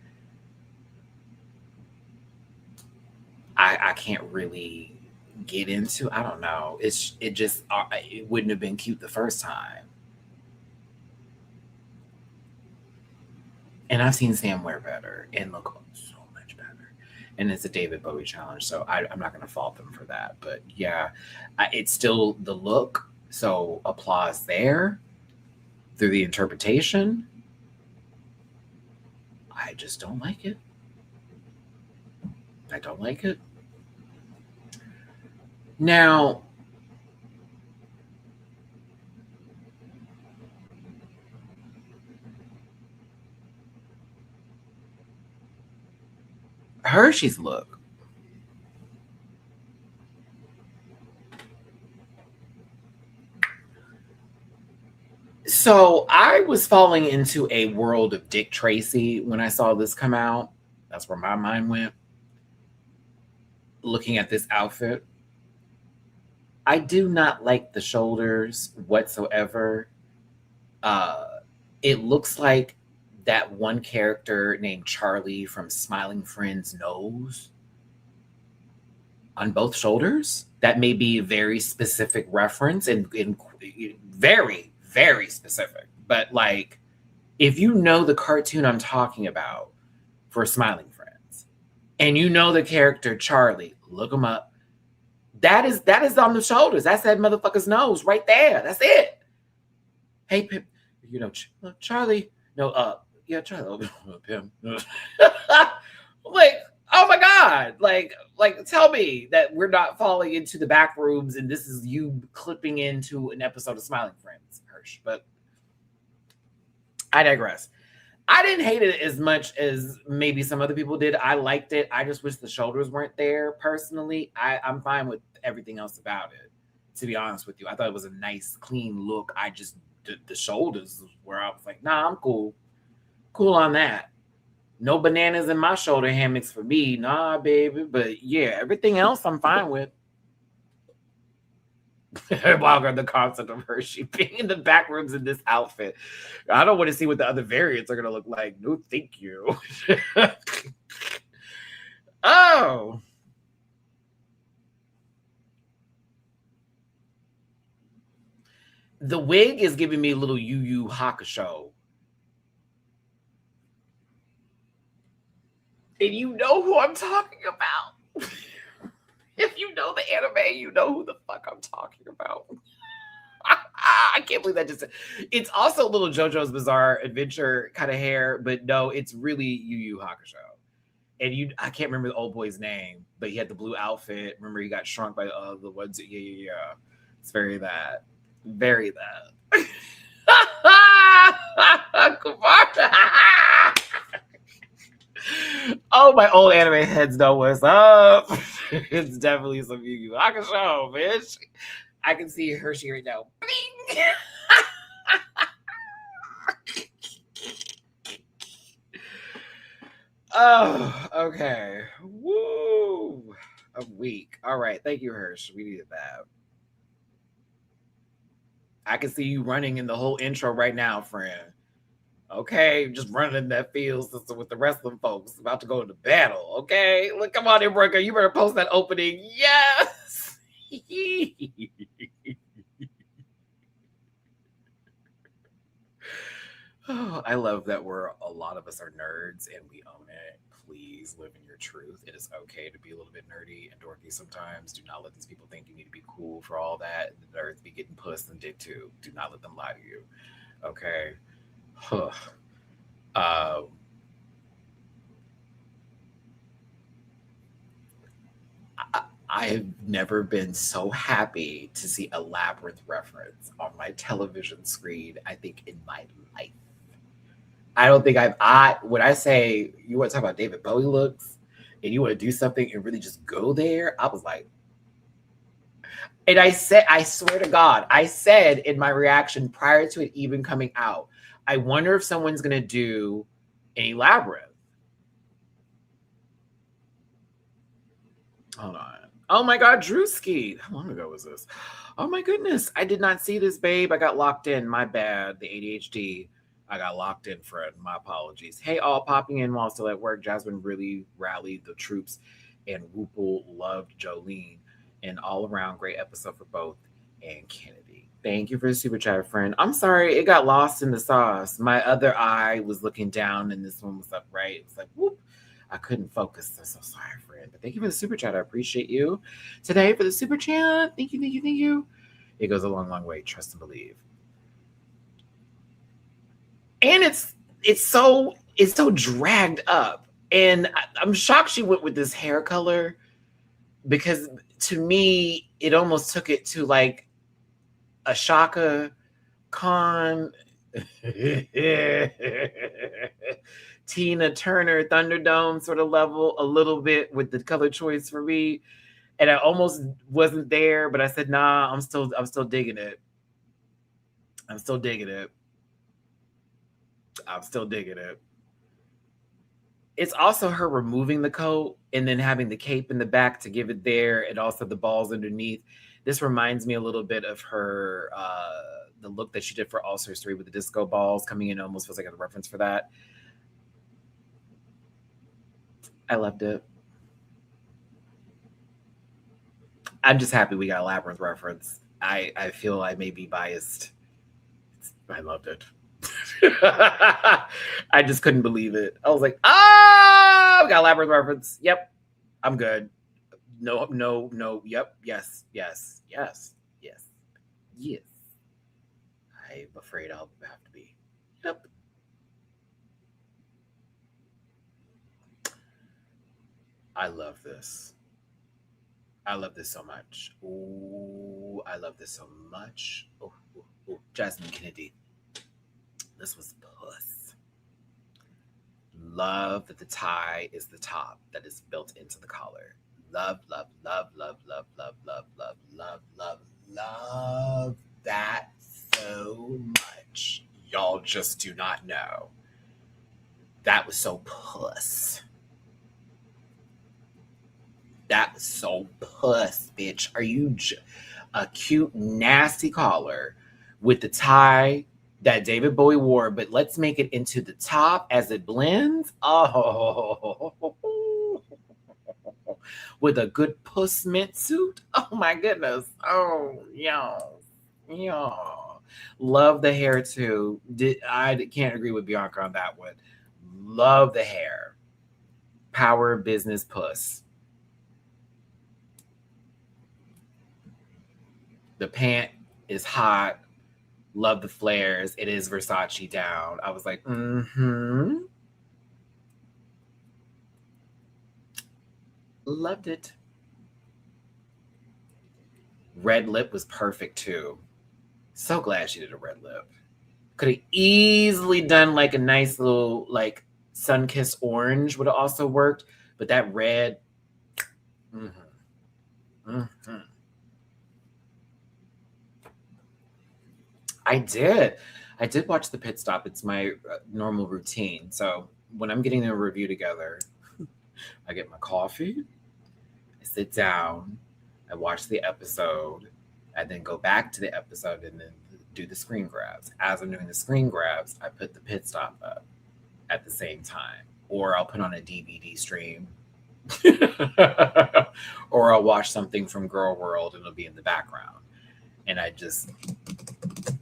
I can't really get into. I don't know. It wouldn't have been cute the first time. And I've seen Sam wear better and look so much better. And it's a David Bowie challenge, so I'm not going to fault them for that. But yeah, it's still the look. So applause there through the interpretation. I just don't like it. I don't like it. Now, Hershey's look. So I was falling into a world of Dick Tracy when I saw this come out. That's where my mind went. Looking at this outfit, I do not like the shoulders whatsoever. It looks like that one character named Charlie from Smiling Friends nose on both shoulders. That may be a very specific reference and very, very specific. But like, if you know the cartoon I'm talking about for Smiling Friends, and you know the character Charlie, look him up. That is on the shoulders. That's that motherfucker's nose right there. That's it. Hey, Pim, Charlie. No, yeah, Charlie. Pim. Like, oh my God. Like, tell me that we're not falling into the back rooms and this is you clipping into an episode of Smiling Friends, Hirsch. But I digress. I didn't hate it as much as maybe some other people did. I liked it. I just wish the shoulders weren't there. Personally, I'm fine with everything else about it. To be honest with you, I thought it was a nice, clean look. I just the shoulders where I was like, nah, I'm cool on that. No bananas in my shoulder hammocks for me, nah, baby. But yeah, everything else I'm fine with. Wow, the concept of Hershey being in the back rooms in this outfit. I don't want to see what the other variants are going to look like. No, thank you. Oh. The wig is giving me a little Yu Yu Hakusho. And you know who I'm talking about. If you know the anime, you know who the fuck I'm talking about. I can't believe that just. It's also a little JoJo's Bizarre Adventure kind of hair, but no, it's really Yu Yu Hakusho. And I can't remember the old boy's name, but he had the blue outfit. Remember, he got shrunk by the ones. Yeah. It's very that. Oh, my old anime heads know what's up. It's definitely some Yu Yu Hakusho, bitch. I can see Hershey right now. Oh, okay. Woo. A week. All right. Thank you, Hirsch. We needed that. I can see you running in the whole intro right now, friend. Okay, just running in that field system with the wrestling folks about to go into battle. Okay, look, come on in, Brooker. You better post that opening. Yes. Oh, I love that a lot of us are nerds and we own it. Please live in your truth. It is okay to be a little bit nerdy and dorky sometimes. Do not let these people think you need to be cool for all that. The nerds be getting pussed and dick too. Do not let them lie to you. Okay. Huh. Um, I have never been so happy to see a Labyrinth reference on my television screen, I think, in my life. I don't think when I say you want to talk about David Bowie looks and you want to do something and really just go there, I was like, and I swear to God, I said in my reaction prior to it even coming out, I wonder if someone's going to do a Labyrinth. Hold on. Oh my God, Drewski. How long ago was this? Oh my goodness. I did not see this, babe. I got locked in. My bad. The ADHD. I got locked in, Fred. My apologies. Hey, all popping in while still at work. Jasmine really rallied the troops, and RuPaul loved Jolene. An all around great episode for both and Kennedy. Thank you for the super chat, friend. I'm sorry, it got lost in the sauce. My other eye was looking down, and this one was up right. It was like, whoop. I couldn't focus. I'm so sorry, friend. But thank you for the super chat. I appreciate you today for the super chat. Thank you, thank you, thank you. It goes a long, long way. Trust and believe. And it's so dragged up. And I'm shocked she went with this hair color because to me, it almost took it to like a Shaka Khan, Tina Turner, Thunderdome sort of level a little bit with the color choice for me. And I almost wasn't there, but I said, nah, I'm still digging it. I'm still digging it. I'm still digging it. It's also her removing the coat and then having the cape in the back to give it there, and also the balls underneath. This reminds me a little bit of her, the look that she did for All Stars 3 with the disco balls coming in. Almost feels like a reference for that. I loved it. I'm just happy we got a Labyrinth reference. I feel I may be biased. I loved it. I just couldn't believe it. I was like, we got a Labyrinth reference. Yep, I'm good. No. Yep, yes. I'm afraid I'll have to be. Yep. I love this. I love this so much. Ooh, I love this so much. Oh, Jasmine Kennedy. This was puss. Love that the tie is the top that is built into the collar. Love that so much. Y'all just do not know. That was so puss. That was so puss, bitch. Are you a cute, nasty collar with the tie that David Bowie wore, but let's make it into the top as it blends. Oh, with a good puss mint suit. Oh my goodness. Oh, yeah. Love the hair too. I can't agree with Bianca on that one. Love the hair. Power business puss. The pant is hot. Love the flares. It is Versace down. I was like, Loved it. Red lip was perfect too. So glad she did a red lip. Could have easily done like a nice little like sun-kissed orange would have also worked, but that red. I did. I did watch the pit stop. It's my normal routine. So when I'm getting a review together, I get my coffee, I sit down, I watch the episode, I then go back to the episode and then do the screen grabs. As I'm doing the screen grabs, I put the pit stop up at the same time. Or I'll put on a DVD stream. Or I'll watch something from Girl World and it'll be in the background. And I just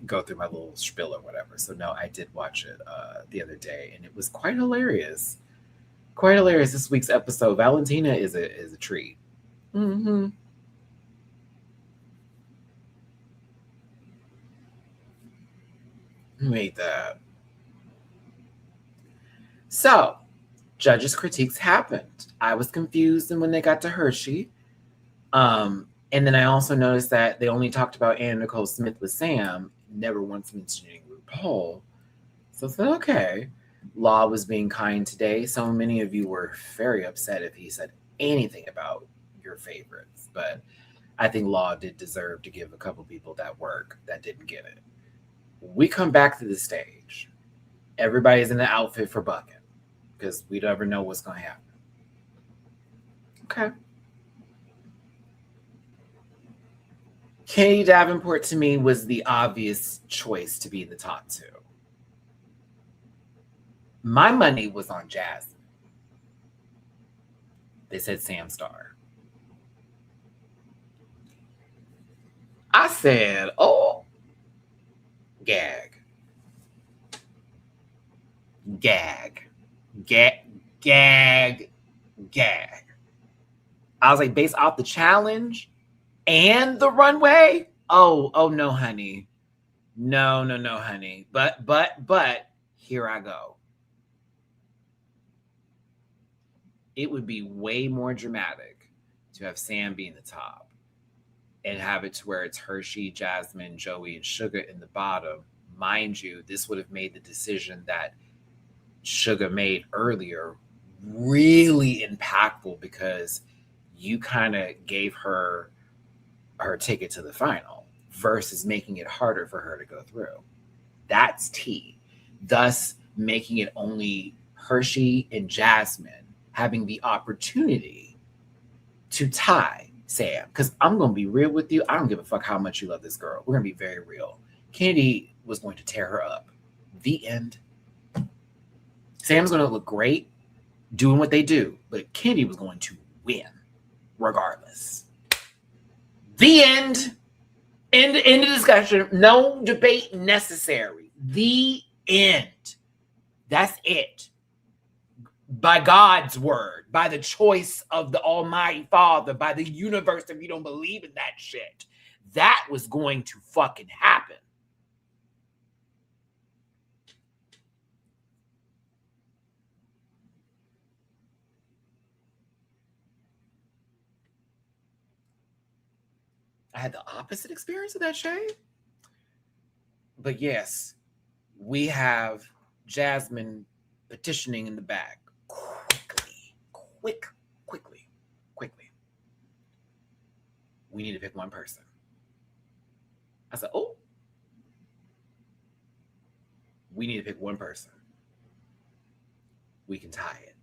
go through my little spiel or whatever. So no, I did watch it the other day, and it was quite hilarious. Quite hilarious. This week's episode, Valentina is a treat. Mm-hmm. Who made that? So, judges' critiques happened. I was confused, and when they got to Hershey, and then I also noticed that they only talked about Anna Nicole Smith with Sam, never once mentioning RuPaul. So I said, okay. Law was being kind today. So many of you were very upset if he said anything about your favorites. But I think Law did deserve to give a couple people that work that didn't get it. We come back to the stage. Everybody's in the outfit for bucking because we never know what's going to happen. Okay. Katie Davenport to me was the obvious choice to be in the top two. My money was on Jasmine. They said Sam Star. I said, oh, gag. Gag. Gag. Gag. Gag. I was like, based off the challenge and the runway? Oh no, honey. No, honey. But here I go. It would be way more dramatic to have Sam be in the top and have it to where it's Hershey, Jasmine, Joey, and Sugar in the bottom. Mind you, this would have made the decision that Sugar made earlier really impactful because you kind of gave her ticket to the final versus making it harder for her to go through. That's tea. Thus, making it only Hershey and Jasmine having the opportunity to tie Sam. Because I'm going to be real with you. I don't give a fuck how much you love this girl. We're going to be very real. Kennedy was going to tear her up. The end. Sam's going to look great doing what they do, but Kennedy was going to win regardless. The end. End of discussion. No debate necessary. The end. That's it. By God's word, by the choice of the Almighty Father, by the universe, if you don't believe in that shit, that was going to fucking happen. I had the opposite experience of that shade. But yes, we have Jasmine petitioning in the back. Quickly. We need to pick one person. I said, oh. We need to pick one person. We can tie it.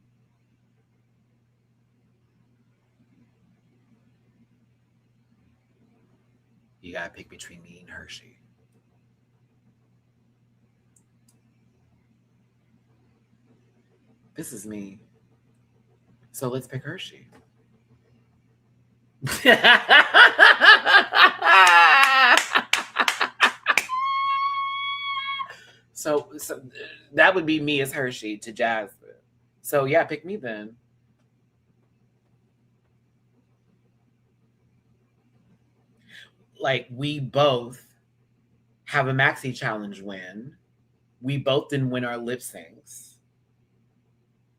You gotta pick between me and Hershey. This is me. So let's pick Hershey. So that would be me as Hershey to Jasmine. So yeah, pick me then. Like we both have a maxi challenge win. We both didn't win our lip syncs.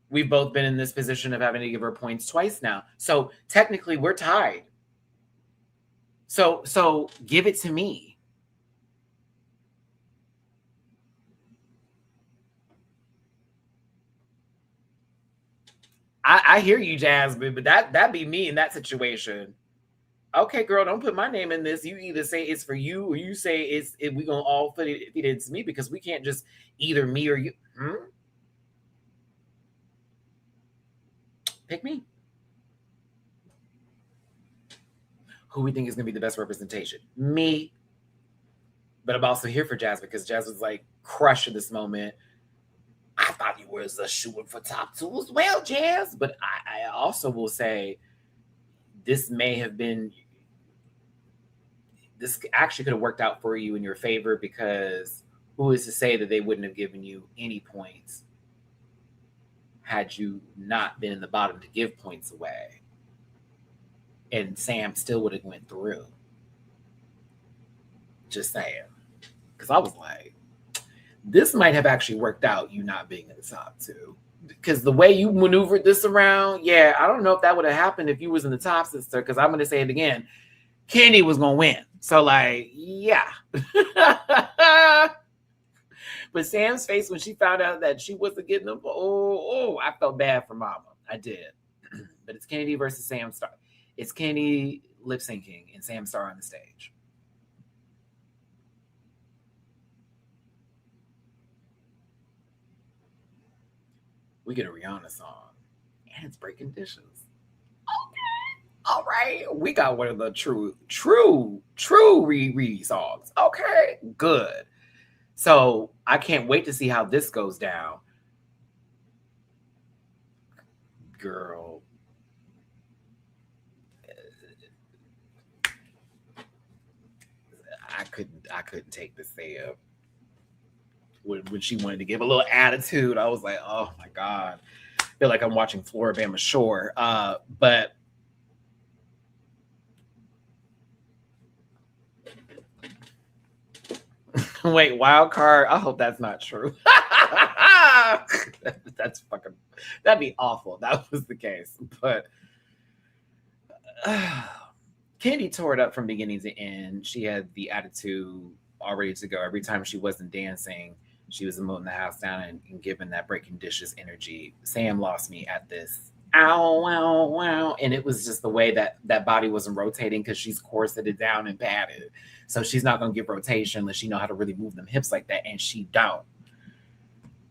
We've both been in this position of having to give her points twice now. So technically we're tied. So give it to me. I hear you, Jasmine, but that'd be me in that situation. Okay, girl, don't put my name in this. You either say it's for you or you say we gonna all feed it into me because we can't just either me or you. Pick me. Who we think is gonna be the best representation? Me. But I'm also here for Jasmine because Jasmine's like crushing this moment. I thought you was a shooting for top two as well, Jazz. But I also will say this may have been this actually could have worked out for you in your favor because who is to say that they wouldn't have given you any points had you not been in the bottom to give points away, and Sam still would have went through. Just saying, because I was like, this might have actually worked out, you not being in the top two. Because the way you maneuvered this around, yeah, I don't know if that would have happened if you was in the top, sister. Because I'm going to say it again, Candy was going to win. So, like, yeah. But Sam's face when she found out that she wasn't getting them, I felt bad for Mama. I did. But it's Kennedy versus Sam Star. It's Kennedy lip syncing and Sam Star on the stage. We get a Rihanna song, and it's breaking dishes. Okay, all right. We got one of the true Riri songs. Okay, good. So I can't wait to see how this goes down. Girl. I couldn't take this Sam. When she wanted to give a little attitude, I was like, oh my God. I feel like I'm watching Floribama Shore. But wait, wild card. I hope that's not true. That's fucking. That'd be awful. That was the case. But Candy tore it up from beginning to end. She had the attitude all ready to go. Every time she wasn't dancing, she was emoting the house down and giving that breaking dishes energy. Sam lost me at this. Ow, wow, wow. And it was just the way that body wasn't rotating because she's corseted down and padded. So she's not going to give rotation unless she know how to really move them hips like that. And she don't.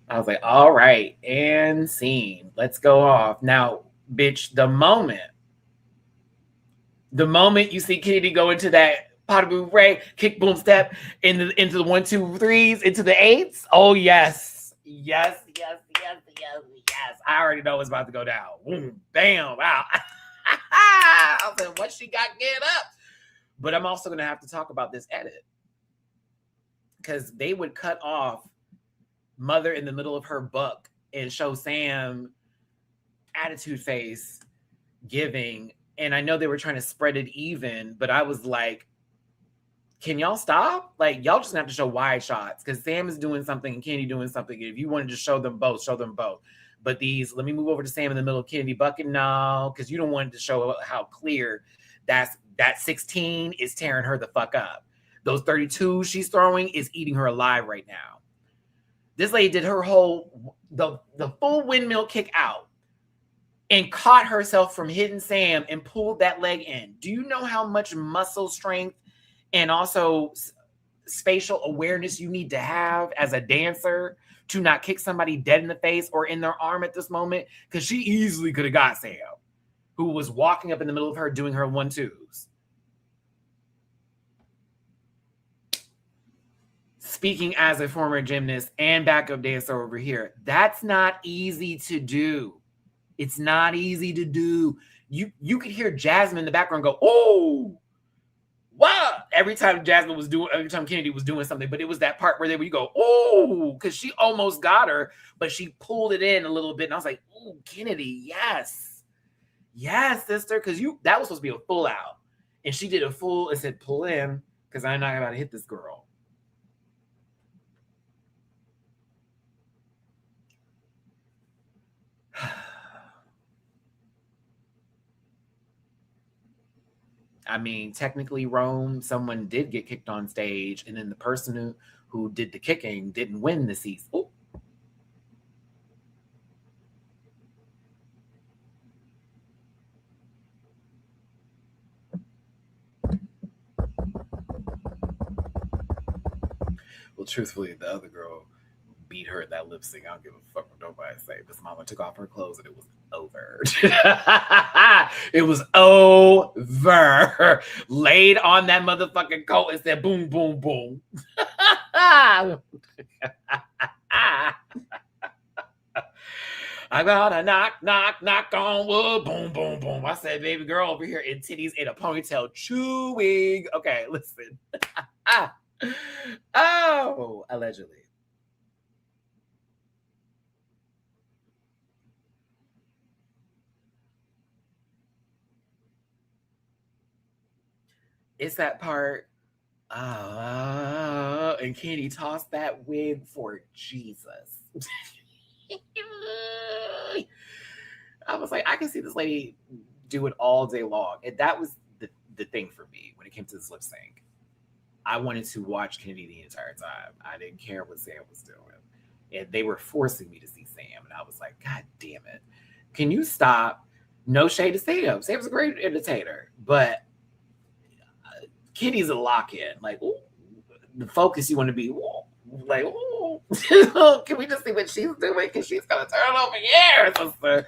I was like, all right, and scene. Let's go off. Now, bitch, the moment you see Kennedy go into that pas de bourrée, kick, boom, step into the 1, 2, 3s, into the 8s. Oh yes, yes. I already know what's about to go down. Boom, bam, wow. I was like, what she got get up? But I'm also gonna have to talk about this edit because they would cut off Mother in the middle of her book and show Sam attitude face giving. And I know they were trying to spread it even, but I was like, can y'all stop? Like, y'all just have to show wide shots because Sam is doing something and Kennedy doing something. If you wanted to show them both, show them both. But these, let me move over to Sam in the middle of Kennedy bucket. No, because you don't want to show how clear that 16 is tearing her the fuck up. Those 32 she's throwing is eating her alive right now. This lady did her whole, the full windmill kick out and caught herself from hitting Sam and pulled that leg in. Do you know how much muscle strength and also spatial awareness you need to have as a dancer to not kick somebody dead in the face or in their arm at this moment? Because she easily could have got Sam, who was walking up in the middle of her doing her 1-2s. Speaking as a former gymnast and backup dancer over here, that's not easy to do. It's not easy to do. You could hear Jasmine in the background go, oh, wow, every time Kennedy was doing something, but it was that part where you go, oh, because she almost got her, but she pulled it in a little bit. And I was like, oh, Kennedy, yes. Yes, sister, because that was supposed to be a full out. And she did a full and said, pull in, because I'm not about to hit this girl. I mean, technically, Rome, someone did get kicked on stage, and then the person who did the kicking didn't win the season. Ooh. Well, truthfully, the other girl beat her in that lip sync. I don't give a fuck what nobody say. This mama took off her clothes and it was over. It was over. Laid on that motherfucking coat and said boom, boom, boom. I gotta knock, knock, knock on wood. Boom, boom, boom. I said, baby girl over here in titties in a ponytail chewing. Okay, listen. Oh, allegedly. It's that part. And Katie tossed that wig for Jesus. I was like, I can see this lady do it all day long. And that was the thing for me when it came to this lip sync. I wanted to watch Kennedy the entire time. I didn't care what Sam was doing. And they were forcing me to see Sam. And I was like, God damn it. Can you stop? No shade to Sam. Sam's a great entertainer. But Kitty's a lock-in. Like, ooh, the focus you want to be, ooh, like, ooh. Can we just see what she's doing? Because she's going to turn over here, sister.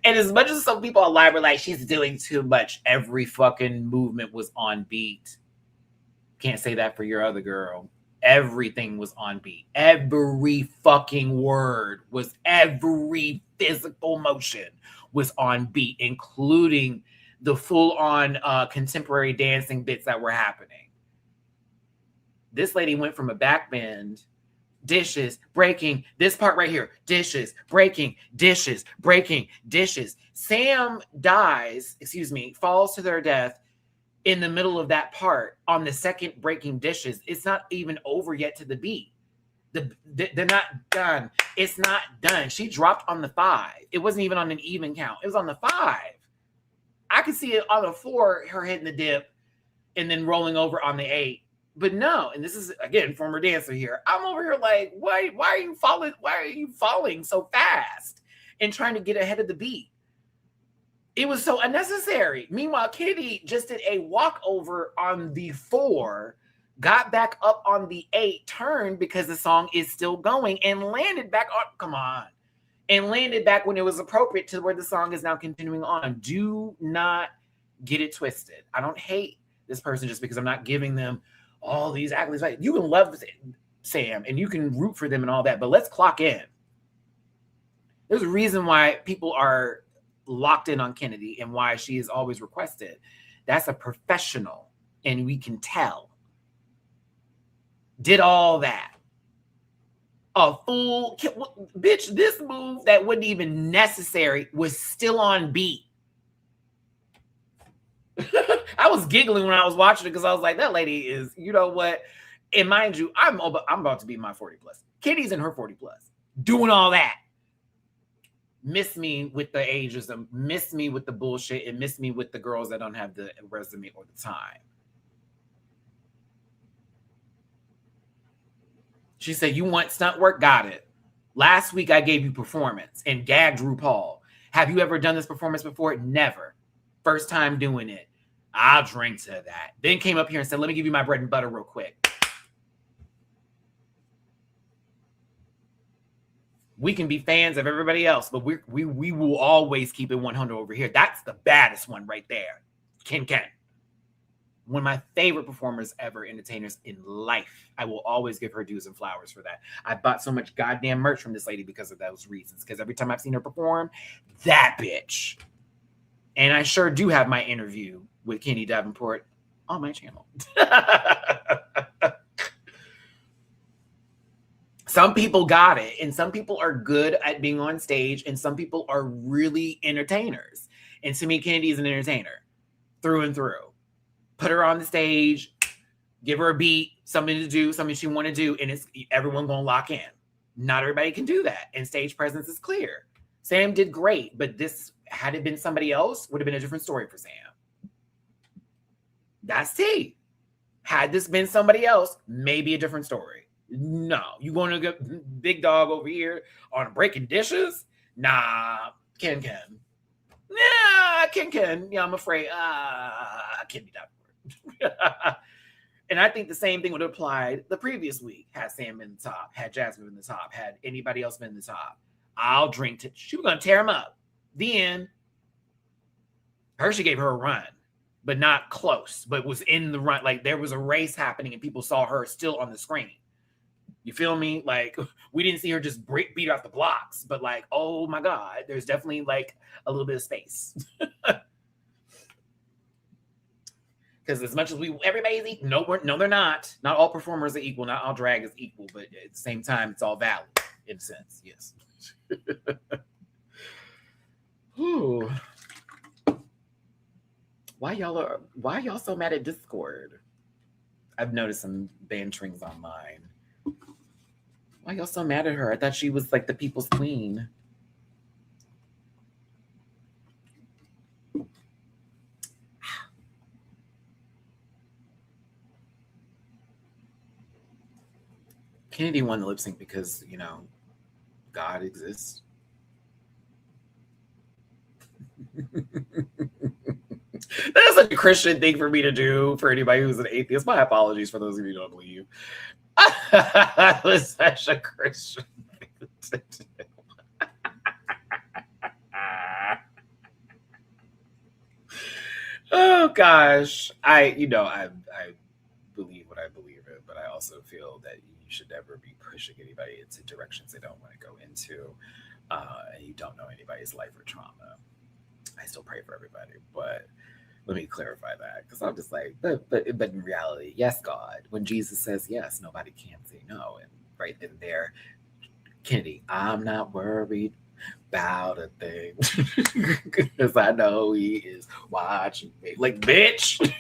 And as much as some people online were like, she's doing too much, every fucking movement was on beat. Can't say that for your other girl. Everything was on beat. Every fucking word was, every physical motion was on beat, including the full-on contemporary dancing bits that were happening. This lady went from a backbend, dishes, breaking, this part right here, dishes, breaking, dishes, breaking, dishes. Sam falls to their death in the middle of that part on the second breaking dishes. It's not even over yet to the beat. They're not done. It's not done. She dropped on the 5. It wasn't even on an even count. It was on the 5. I could see it on the 4, her hitting the dip and then rolling over on the 8. But no, and this is, again, former dancer here. I'm over here like, why are you falling? Why are you falling so fast and trying to get ahead of the beat? It was so unnecessary. Meanwhile, Kitty just did a walkover on the 4, got back up on the 8, turned because the song is still going, and landed back on. Come on. And landed back when it was appropriate to where the song is now continuing on. Do not get it twisted. I don't hate this person just because I'm not giving them all these accolades. Right? You can love Sam and you can root for them and all that, but let's clock in. There's a reason why people are locked in on Kennedy and why she is always requested. That's a professional, and we can tell. Did all that. A fool, bitch, this move that wasn't even necessary was still on beat. I was giggling when I was watching it because I was like, that lady is, you know what? And mind you, I'm about to be my 40 plus. Kitty's in her 40 plus, doing all that. Miss me with the ageism, miss me with the bullshit, and miss me with the girls that don't have the resume or the time. She said, you want stunt work? Got it. Last week, I gave you performance and gagged RuPaul. Have you ever done this performance before? Never. First time doing it. I'll drink to that. Then came up here and said, let me give you my bread and butter real quick. We can be fans of everybody else, but we will always keep it 100 over here. That's the baddest one right there. Ken. One of my favorite performers ever, entertainers in life. I will always give her dues and flowers for that. I bought so much goddamn merch from this lady because of those reasons. Because every time I've seen her perform, that bitch. And I sure do have my interview with Kenny Davenport on my channel. Some people got it, and some people are good at being on stage, and some people are really entertainers. And to me, Kennedy is an entertainer through and through. Put her on the stage, give her a beat, something to do, something she want to do, and it's everyone going to lock in. Not everybody can do that, and stage presence is clear. Sam did great, but this, had it been somebody else, would have been a different story for Sam. That's T. Had this been somebody else, maybe a different story. No, you going to get big dog over here on breaking dishes? Nah, Ken. Nah, Ken. Yeah, I'm afraid. Ken be done. And I think the same thing would have applied the previous week. Had Sam been the top, had Jasmine been the top, had anybody else been the top. I'll drink to, she was going to tear him up. The end. Hershey gave her a run, but not close, but was in the run. Like there was a race happening and people saw her still on the screen. You feel me? Like we didn't see her just beat her off the blocks, but like, oh my God, there's definitely like a little bit of space. Because as much as everybody's equal, no, they're not. Not all performers are equal. Not all drag is equal, but at the same time, it's all valid in a sense. Yes. Ooh. Why y'all so mad at Discord? I've noticed some banterings online. Why y'all so mad at her? I thought she was like the people's queen. Kennedy won the lip sync because, you know, God exists. That's a Christian thing for me to do for anybody who's an atheist. My apologies for those of you who don't believe. That was such a Christian thing to do. Oh gosh. I believe what I believe in, but I also feel that you should never be pushing anybody into directions they don't want to go into. And you don't know anybody's life or trauma. I still pray for everybody, but let me clarify that, because I'm just like, but in reality, yes, God. When Jesus says yes, nobody can say no. And right then there, Kennedy, I'm not worried about a thing, because I know He is watching me. Like, bitch,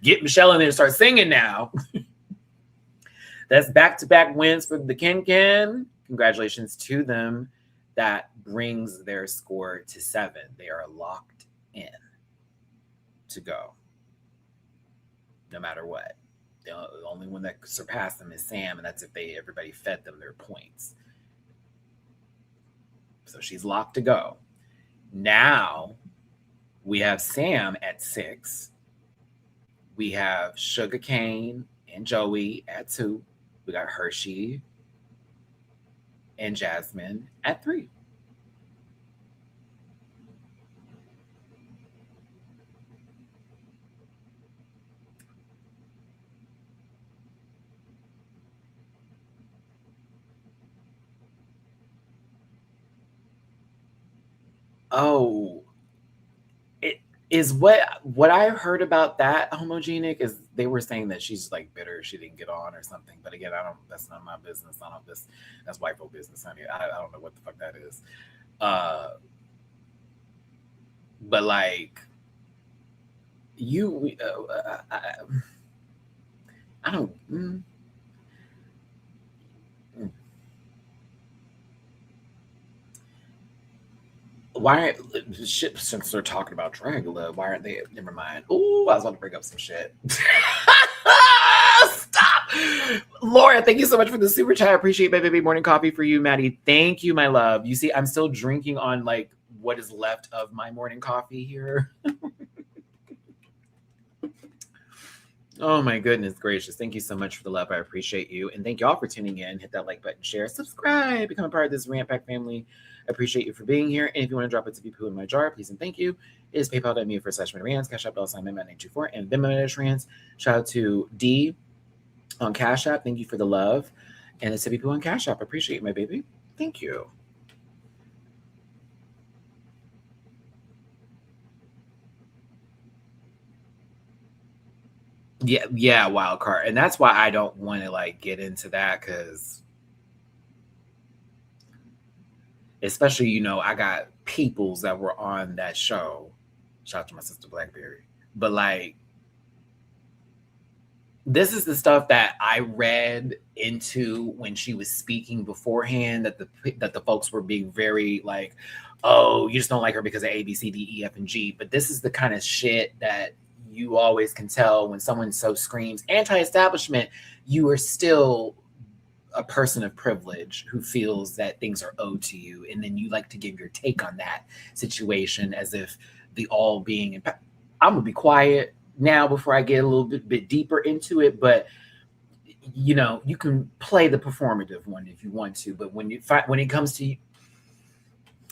get Michelle in there and start singing now. That's back-to-back wins for the Ken. Congratulations to them. That brings their score to 7. They are locked in to go, no matter what. The only one that surpassed them is Sam, and that's if everybody fed them their points. So she's locked to go. Now we have Sam at 6. We have Sugarcane and Joey at 2. We got Hershey and Jasmine at 3. Oh, it is what I heard about that homogenic is they were saying that she's like bitter she didn't get on or something. But again, that's not my business. That's white folk business, honey. I don't know what the fuck that is. But like you, I don't. Why shit, since they're talking about Dragula, why aren't they? Never mind. Oh, I was about to bring up some shit. Stop, Laura. Thank you so much for the super chat. I appreciate baby morning coffee for you, Maddie. Thank you, my love. You see, I'm still drinking on like what is left of my morning coffee here. Oh my goodness gracious. Thank you so much for the love. I appreciate you. And thank you all for tuning in. Hit that like button, share, subscribe, become a part of this Rant Pack family. I appreciate you for being here. And if you want to drop a tippy poo in my jar, please and thank you. It is paypal.me/Matty-Rants, Cash App $924, and Venmo Matty-Rants. Shout out to D on Cash App. Thank you for the love. And the tippy poo on Cash App. I appreciate you, my baby. Thank you. Yeah, wild card. And that's why I don't want to like get into that, because especially, you know, I got peoples that were on that show. Shout out to my sister Blackberry. But like, this is the stuff that I read into when she was speaking beforehand, that the folks were being very like, oh, you just don't like her because of A, B, C, D, E, F, and G. But this is the kind of shit that you always can tell when someone so screams anti-establishment, you are still a person of privilege who feels that things are owed to you. And then you like to give your take on that situation as if the all being, I'm going to be quiet. now before I get a little bit deeper into it, but you know, you can play the performative one if you want to, but when it comes to you,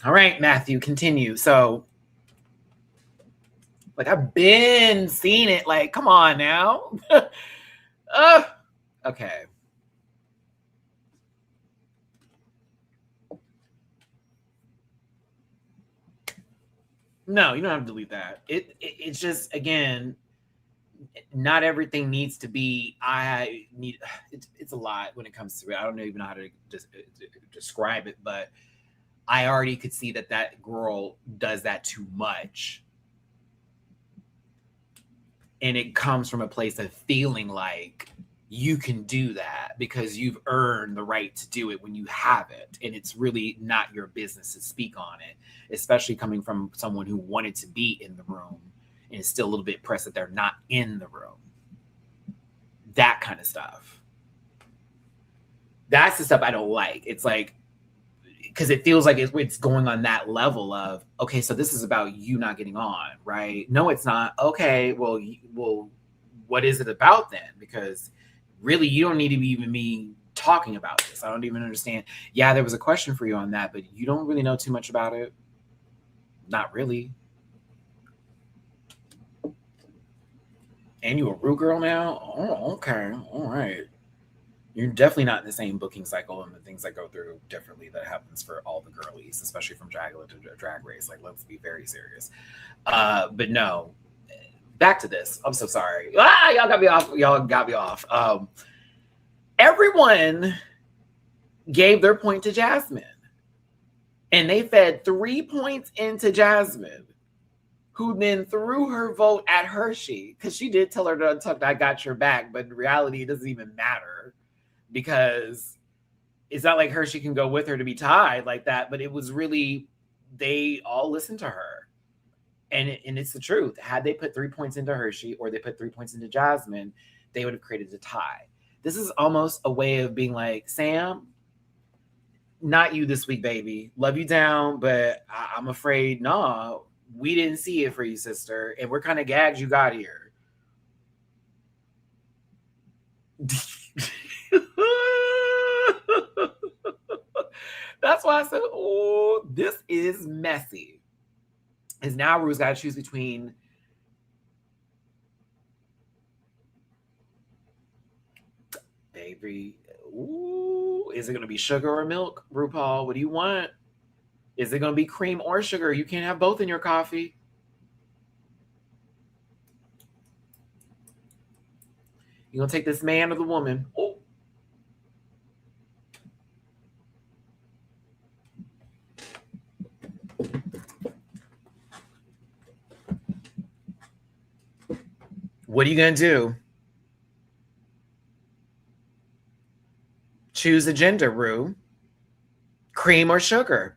all right, Matthew, continue. So, like, I've been seeing it. Like, come on now. Okay. No, you don't have to delete that. It's just, again, not everything needs to be. It's a lot when it comes to it. I don't even know how to describe it, but I already could see that girl does that too much. And it comes from a place of feeling like you can do that because you've earned the right to do it when you have it. And it's really not your business to speak on it, especially coming from someone who wanted to be in the room and is still a little bit pressed that they're not in the room. That kind of stuff. That's the stuff I don't like. It's like, because it feels like it's going on that level of, okay, so this is about you not getting on, right? No, it's not. Okay, well, what is it about then? Because really, you don't need to be even me talking about this. I don't even understand. Yeah, there was a question for you on that, but you don't really know too much about it. Not really. And you a Ru girl now? Oh, okay. All right. You're definitely not in the same booking cycle, and the things I go through differently that happens for all the girlies, especially from Drag to Drag Race. Like, let's be very serious. But no, back to this. I'm so sorry. Y'all got me off. Y'all got me off. Everyone gave their point to Jasmine, and they fed 3 points into Jasmine, who then threw her vote at Hershey, because she did tell her to tuck, I got your back, but in reality, it doesn't even matter, because it's not like Hershey can go with her to be tied like that, but it was really, they all listened to her. And it's the truth. Had they put 3 points into Hershey or they put 3 points into Jasmine, they would have created a tie. This is almost a way of being like, Sam, not you this week, baby. Love you down, but I'm afraid, nah, we didn't see it for you, sister. And we're kind of gagged you got here. That's why I said, oh, this is messy. Because now Ru's got to choose between baby. Ooh, is it going to be sugar or milk, RuPaul? What do you want? Is it going to be cream or sugar? You can't have both in your coffee. You going to take this man or the woman? Ooh. What are you going to do? Choose a gender, Ru. Cream or sugar?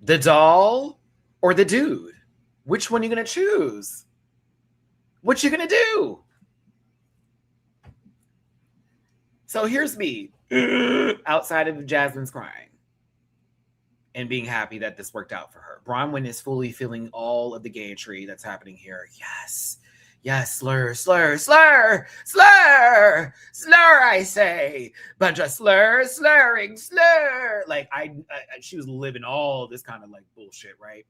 The doll or the dude? Which one are you going to choose? What you going to do? So here's me, outside of Jasmine's crying and being happy that this worked out for her. Bronwyn is fully feeling all of the gayetry that's happening here. Yes. Yes, slur, slur, slur, slur, slur, I say. Bunch of slur, slurring, slur. Like, she was living all this kind of like bullshit, right?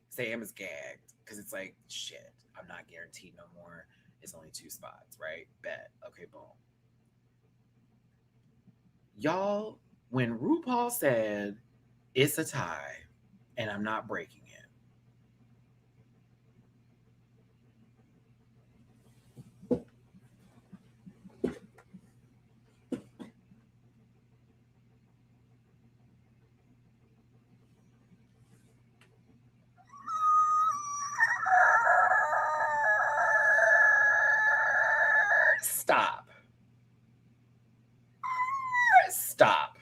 Sam is gagged because it's like, shit, I'm not guaranteed no more. It's only 2 spots, right? Bet. Okay, boom. Y'all, when RuPaul said it's a tie and I'm not breaking it. Stop. Stop.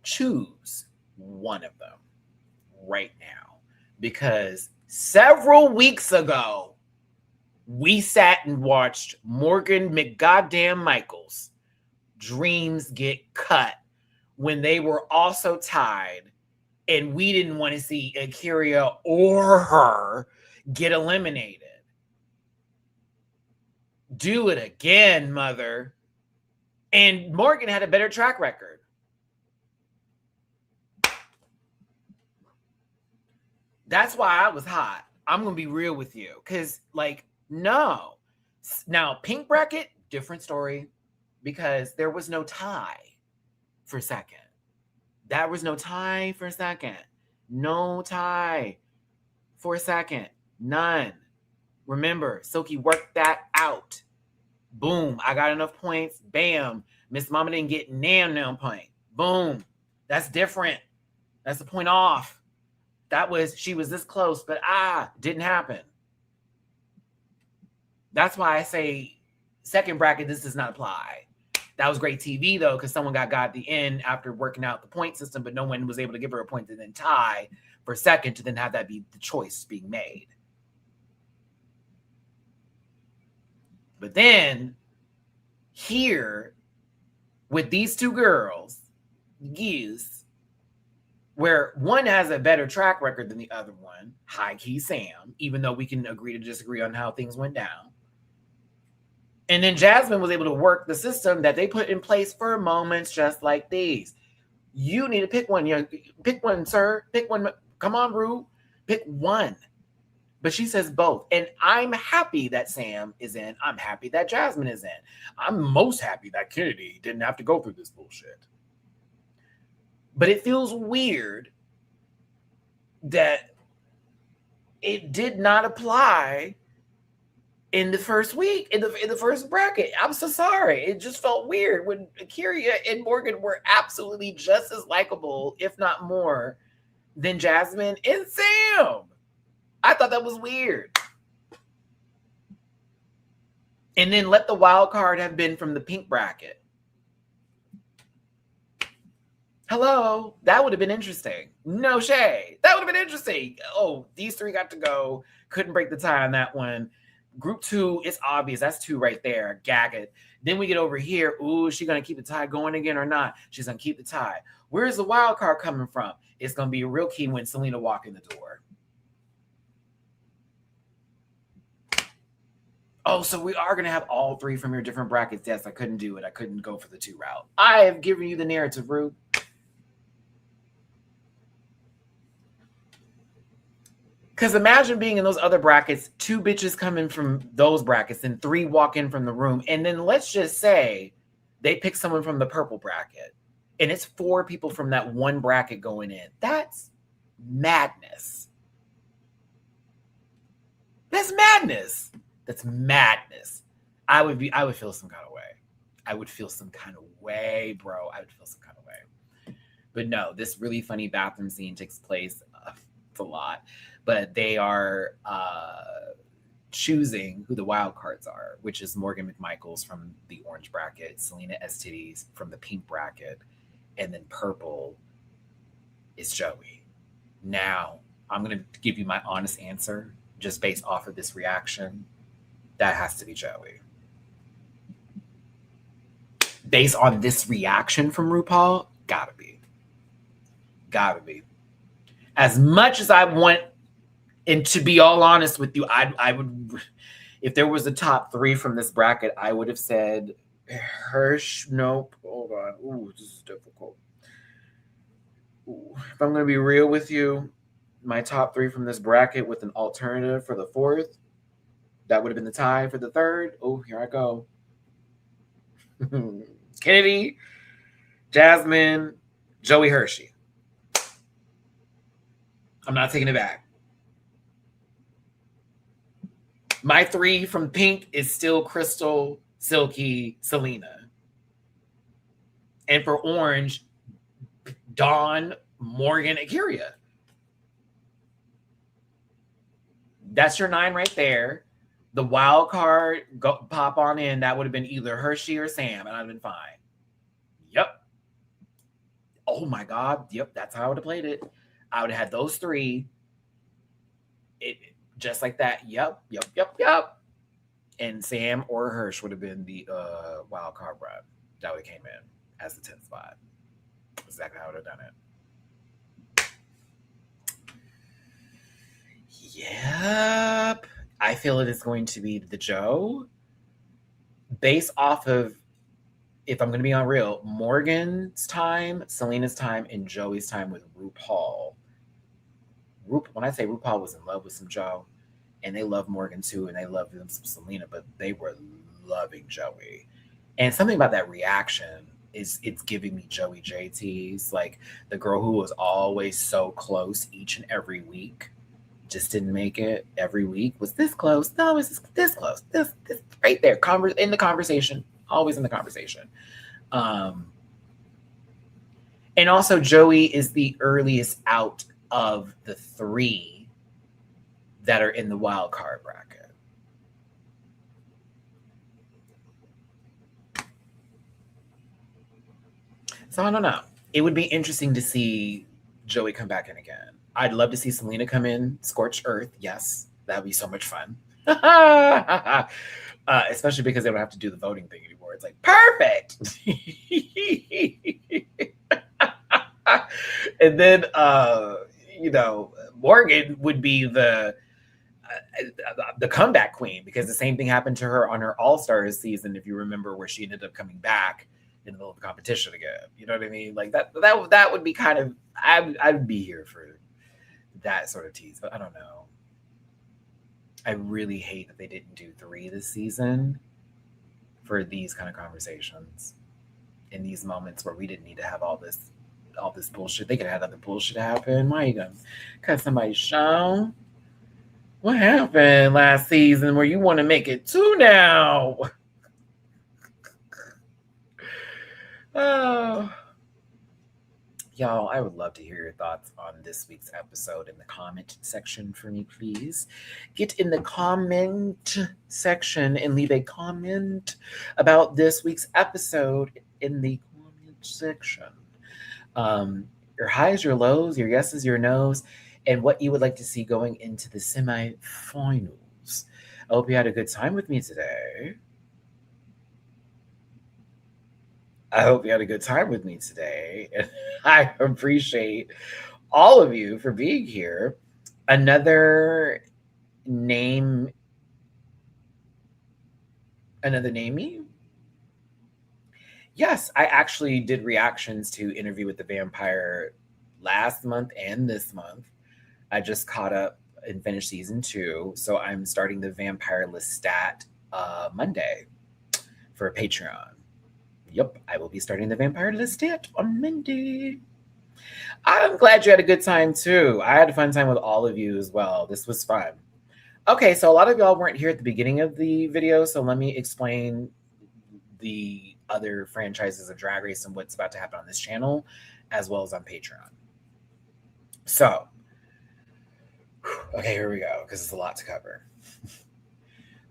Choose one of them right now, because several weeks ago, We sat and watched Morgan McGoddamn Michaels' dreams get cut when they were also tied, and we didn't want to see Akira or her get eliminated. Do it again, mother. And Morgan had a better track record. That's why I was hot. I'm going to be real with you. Because, like, no. Now, pink bracket, different story. Because there was no tie for second. There was no tie for second. No tie for second. None. Remember, Silky worked that out. Boom. I got enough points. Bam. Miss Mama didn't get no point. Boom. That's different. That's a point off. She was this close, but didn't happen. That's why I say second bracket, this does not apply. That was great TV, though, because someone got at the end after working out the point system, but no one was able to give her a point to then tie for second to then have that be the choice being made. But then here with these two girls, where one has a better track record than the other one, high key Sam, even though we can agree to disagree on how things went down. And then Jasmine was able to work the system that they put in place for moments just like these. You need to pick one. Pick one, sir. Pick one. Come on, Ru. Pick one. But she says both. And I'm happy that Sam is in. I'm happy that Jasmine is in. I'm most happy that Kennedy didn't have to go through this bullshit. But it feels weird that it did not apply in the first week, in the first bracket. I'm so sorry. It just felt weird when Akira and Morgan were absolutely just as likable, if not more, than Jasmine and Sam. I thought that was weird. And then let the wild card have been from the pink bracket. Hello, that would have been interesting. No shade. That would have been interesting. Oh, these three got to go. Couldn't break the tie on that one. Group 2, it's obvious. That's 2 right there. Gag it. Then we get over here. Ooh, is she going to keep the tie going again or not? She's going to keep the tie. Where's the wild card coming from? It's going to be a real key when Selena walks in the door. Oh, so we are going to have all 3 from your different brackets. Yes, I couldn't do it. I couldn't go for the 2 route. I have given you the narrative, Ru. Because imagine being in those other brackets, 2 bitches come in from those brackets and 3 walk in from the room. And then let's just say they pick someone from the purple bracket. And it's 4 people from that one bracket going in. That's madness. That's madness. That's madness. I would feel some kind of way. I would feel some kind of way, bro. I would feel some kind of way. But no, this really funny bathroom scene takes place. It's a lot. But they are choosing who the wild cards are, which is Morgan McMichaels from the orange bracket, Selena Estes from the pink bracket, and then purple is Joey. Now, I'm going to give you my honest answer, just based off of this reaction. That has to be Joey. Based on this reaction from RuPaul, gotta be. Gotta be. As much as I want, and to be all honest with you, I would, if there was a top 3 from this bracket, I would have said Hirsch. Nope. Hold on. Ooh, this is difficult. Ooh. If I'm going to be real with you, my top 3 from this bracket with an alternative for the 4th, that would have been the tie for the 3rd. Oh, here I go. Kennedy, Jasmine, Joey Hershey. I'm not taking it back. My 3 from pink is still Crystal, Silky, Selena. And for orange, Dawn, Morgan, Akira. That's your 9 right there. The wild card, pop on in. That would have been either Hershey or Sam, and I'd have been fine. Yep. Oh my God. Yep, that's how I would have played it. I would have had those 3. It just like that. Yep. And Sam or Hirsch would have been the wild card run that would have came in as the 10th spot. Exactly how I would have done it. Yep. I feel it is going to be the Joe. Based off of, if I'm going to be on real, Morgan's time, Selena's time, and Joey's time with RuPaul. When I say RuPaul was in love with some Joe, and they love Morgan too, and they love them some Selena, but they were loving Joey. And something about that reaction is it's giving me Joey JT's, like the girl who was always so close each and every week, just didn't make it every week, was this close. No, it's this close. This right there. In the conversation, always in the conversation. And also Joey is the earliest out of the 3 that are in the wild card bracket. So I don't know. It would be interesting to see Joey come back in again. I'd love to see Selena come in, scorched earth. Yes, that would be so much fun. Especially because they don't have to do the voting thing anymore. It's like, perfect. And then, Morgan would be the comeback queen, because the same thing happened to her on her All-Stars season, if you remember, where she ended up coming back in the middle of the competition again. You know what I mean? Like that would be kind of, I'd be here for that sort of tease, but I don't know. I really hate that they didn't do 3 this season for these kind of conversations in these moments where we didn't need to have all this bullshit. They could have had other bullshit happen. Why are you gonna cut somebody's show? What happened last season where you want to make it 2 now? Oh. Y'all, I would love to hear your thoughts on this week's episode in the comment section for me, please. Get in the comment section and leave a comment about this week's episode in the comment section. Your highs, your lows, your yeses, your nos, and what you would like to see going into the semifinals. I hope you had a good time with me today. And I appreciate all of you for being here. Another name me? Yes, I actually did reactions to Interview with the Vampire last month and this month. I just caught up and finished season 2, so I'm starting the Vampire Lestat Monday for Patreon. Yep, I will be starting the Vampire Lestat on Monday. I'm glad you had a good time too. I had a fun time with all of you as well. This was fun. Okay, so a lot of y'all weren't here at the beginning of the video, so let me explain the other franchises of Drag Race and what's about to happen on this channel, as well as on Patreon. So, okay, here we go, because it's a lot to cover.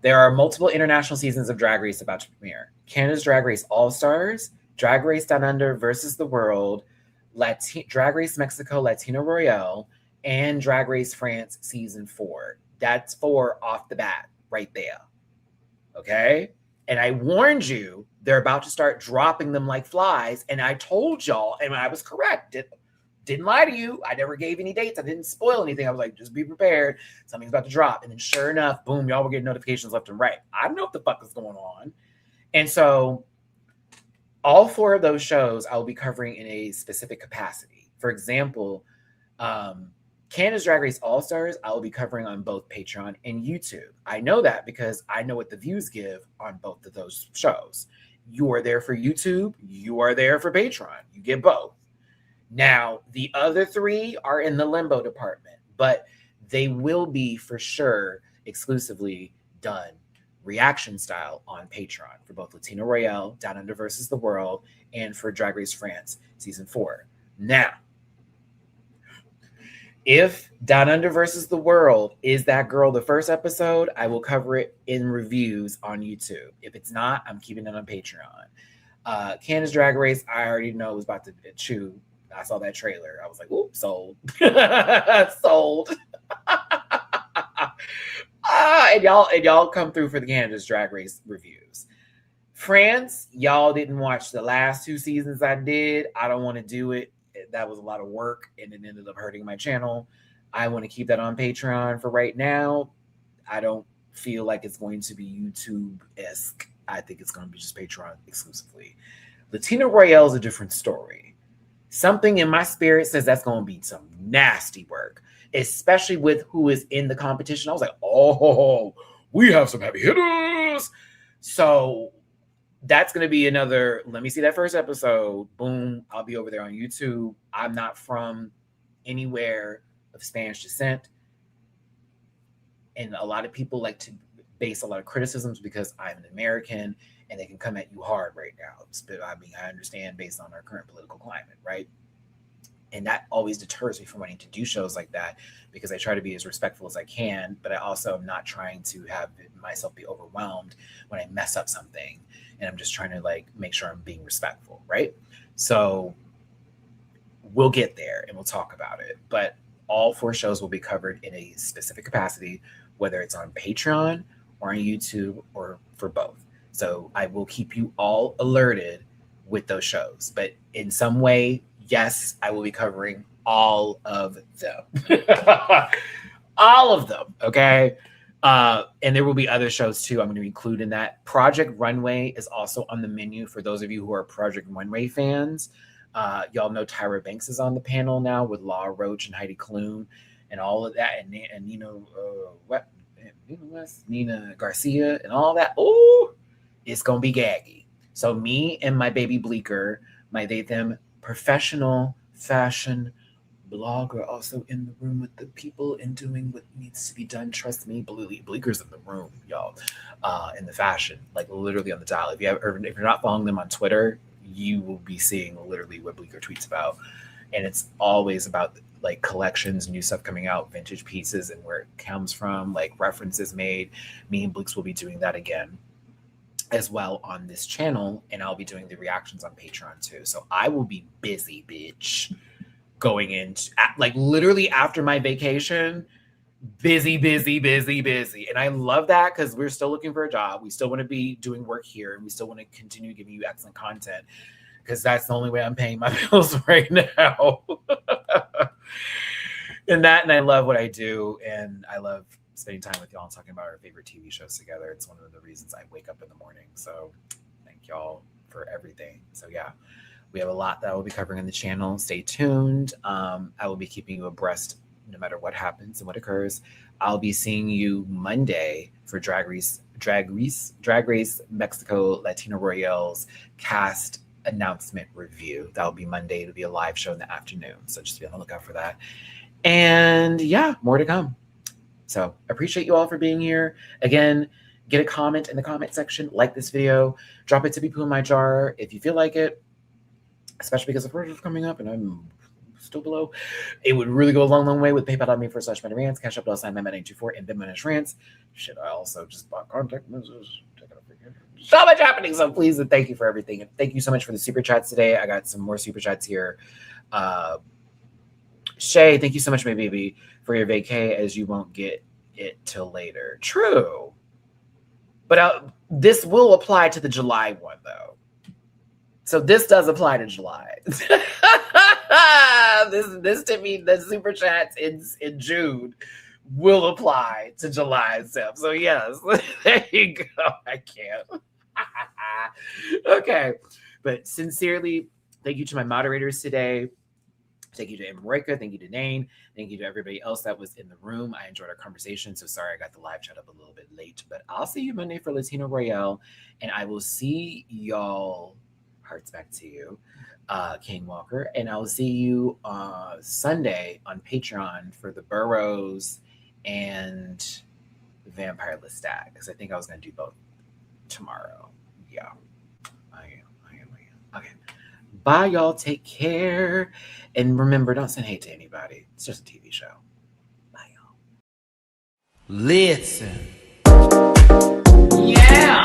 There are multiple international seasons of Drag Race about to premiere. Canada's Drag Race All-Stars, Drag Race Down Under versus the World, Drag Race Mexico Latino Royale, and Drag Race France Season 4. That's 4 off the bat right there. Okay? And I warned you, they're about to start dropping them like flies, and I told y'all, and I was correct. Didn't lie to you. I never gave any dates. I didn't spoil anything. I was like, just be prepared. Something's about to drop. And then sure enough, boom, y'all were getting notifications left and right. I don't know what the fuck is going on. And so all 4 of those shows I will be covering in a specific capacity. For example, Canada's Drag Race All-Stars, I will be covering on both Patreon and YouTube. I know that because I know what the views give on both of those shows. You are there for YouTube. You are there for Patreon. You get both. Now, the other 3 are in the limbo department, but they will be for sure exclusively done reaction style on Patreon for both Latino Royale, Down Under versus the World, and for Drag Race France Season 4. Now, if Down Under versus the World is that girl the first episode, I will cover it in reviews on YouTube. If it's not, I'm keeping it on Patreon. Canada's Drag Race, I already know it was about to chew. I saw that trailer. I was like, "Ooh, sold." Sold. y'all come through for the Canada's Drag Race reviews. France, y'all didn't watch the last 2 seasons I did. I don't want to do it. That was a lot of work, and it ended up hurting my channel. I want to keep that on Patreon for right now. I don't feel like it's going to be YouTube-esque. I think it's going to be just Patreon exclusively. Latina Royale is a different story. Something in my spirit says that's going to be some nasty work, especially with who is in the competition. I was like, oh, we have some heavy hitters. So that's going to be another, let me see that first episode. Boom, I'll be over there on YouTube. I'm not from anywhere of Spanish descent. And a lot of people like to base a lot of criticisms because I'm an American and they can come at you hard right now. I mean, I understand based on our current political climate, right? And that always deters me from wanting to do shows like that because I try to be as respectful as I can, but I also am not trying to have myself be overwhelmed when I mess up something. And I'm just trying to like make sure I'm being respectful, right? So we'll get there and we'll talk about it. But all 4 shows will be covered in a specific capacity, whether it's on Patreon or on YouTube or for both. So I will keep you all alerted with those shows. But in some way, yes, I will be covering all of them. All of them, okay? And there will be other shows too I'm going to include in that. Project Runway is also on the menu for those of you who are Project Runway fans. Y'all know Tyra Banks is on the panel now with Laura Roach and Heidi Klum and all of that. And Nina Garcia and all that. Ooh, it's going to be gaggy. So me and my baby Bleeker, my them professional fashion blogger, also in the room with the people and doing what needs to be done. Trust me, Bleeker's in the room, y'all, in the fashion, like literally on the dial. If you're not following them on Twitter, you will be seeing literally what Bleeker tweets about. And it's always about like collections, new stuff coming out, vintage pieces and where it comes from, like references made. Me and Bleeks will be doing that again as well on this channel. And I'll be doing the reactions on Patreon too. So I will be busy, bitch, going into like literally after my vacation, busy. And I love that because we're still looking for a job. We still want to be doing work here and we still want to continue giving you excellent content because that's the only way I'm paying my bills right now. And I love what I do. And I love spending time with y'all and talking about our favorite TV shows together. It's one of the reasons I wake up in the morning. So thank y'all for everything. So yeah, we have a lot that I will be covering on the channel. Stay tuned. I will be keeping you abreast no matter what happens and what occurs. I'll be seeing you Monday for Drag Race Mexico Latino Royale's cast announcement review. That'll be Monday. It'll be a live show in the afternoon. So just be on the lookout for that. And yeah, more to come. So appreciate you all for being here. Again, get a comment in the comment section, like this video, drop it to Poo in my jar if you feel like it, especially because the first is coming up and I'm still below. It would really go a long way with PayPal.me/Matty-Rants, Cash App $924 and Venmo-Rants. Shit, I also just bought contact lenses. So much happening. So please and thank you for everything. And thank you so much for the super chats today. I got some more super chats here. Shay, thank you so much, my baby, for your vacay, as you won't get it till later. True. But this will apply to the July one, though. So this does apply to July. this to me, the super chats in June will apply to July stuff. So yes, there you go. I can't. Okay. But sincerely, thank you to my moderators today. Thank you to Marika. Thank you to Nane. Thank you to everybody else that was in the room. I enjoyed our conversation. So sorry I got the live chat up a little bit late, but I'll see you Monday for Latino Royale. And I will see y'all, hearts back to you, King Walker. And I'll see you Sunday on Patreon for the Burrows and Vampire Lestat, because I think I was going to do both tomorrow. Yeah, I am. Okay. Bye, y'all. Take care. And remember, don't send hate to anybody. It's just a TV show. Bye, y'all. Listen. Yeah.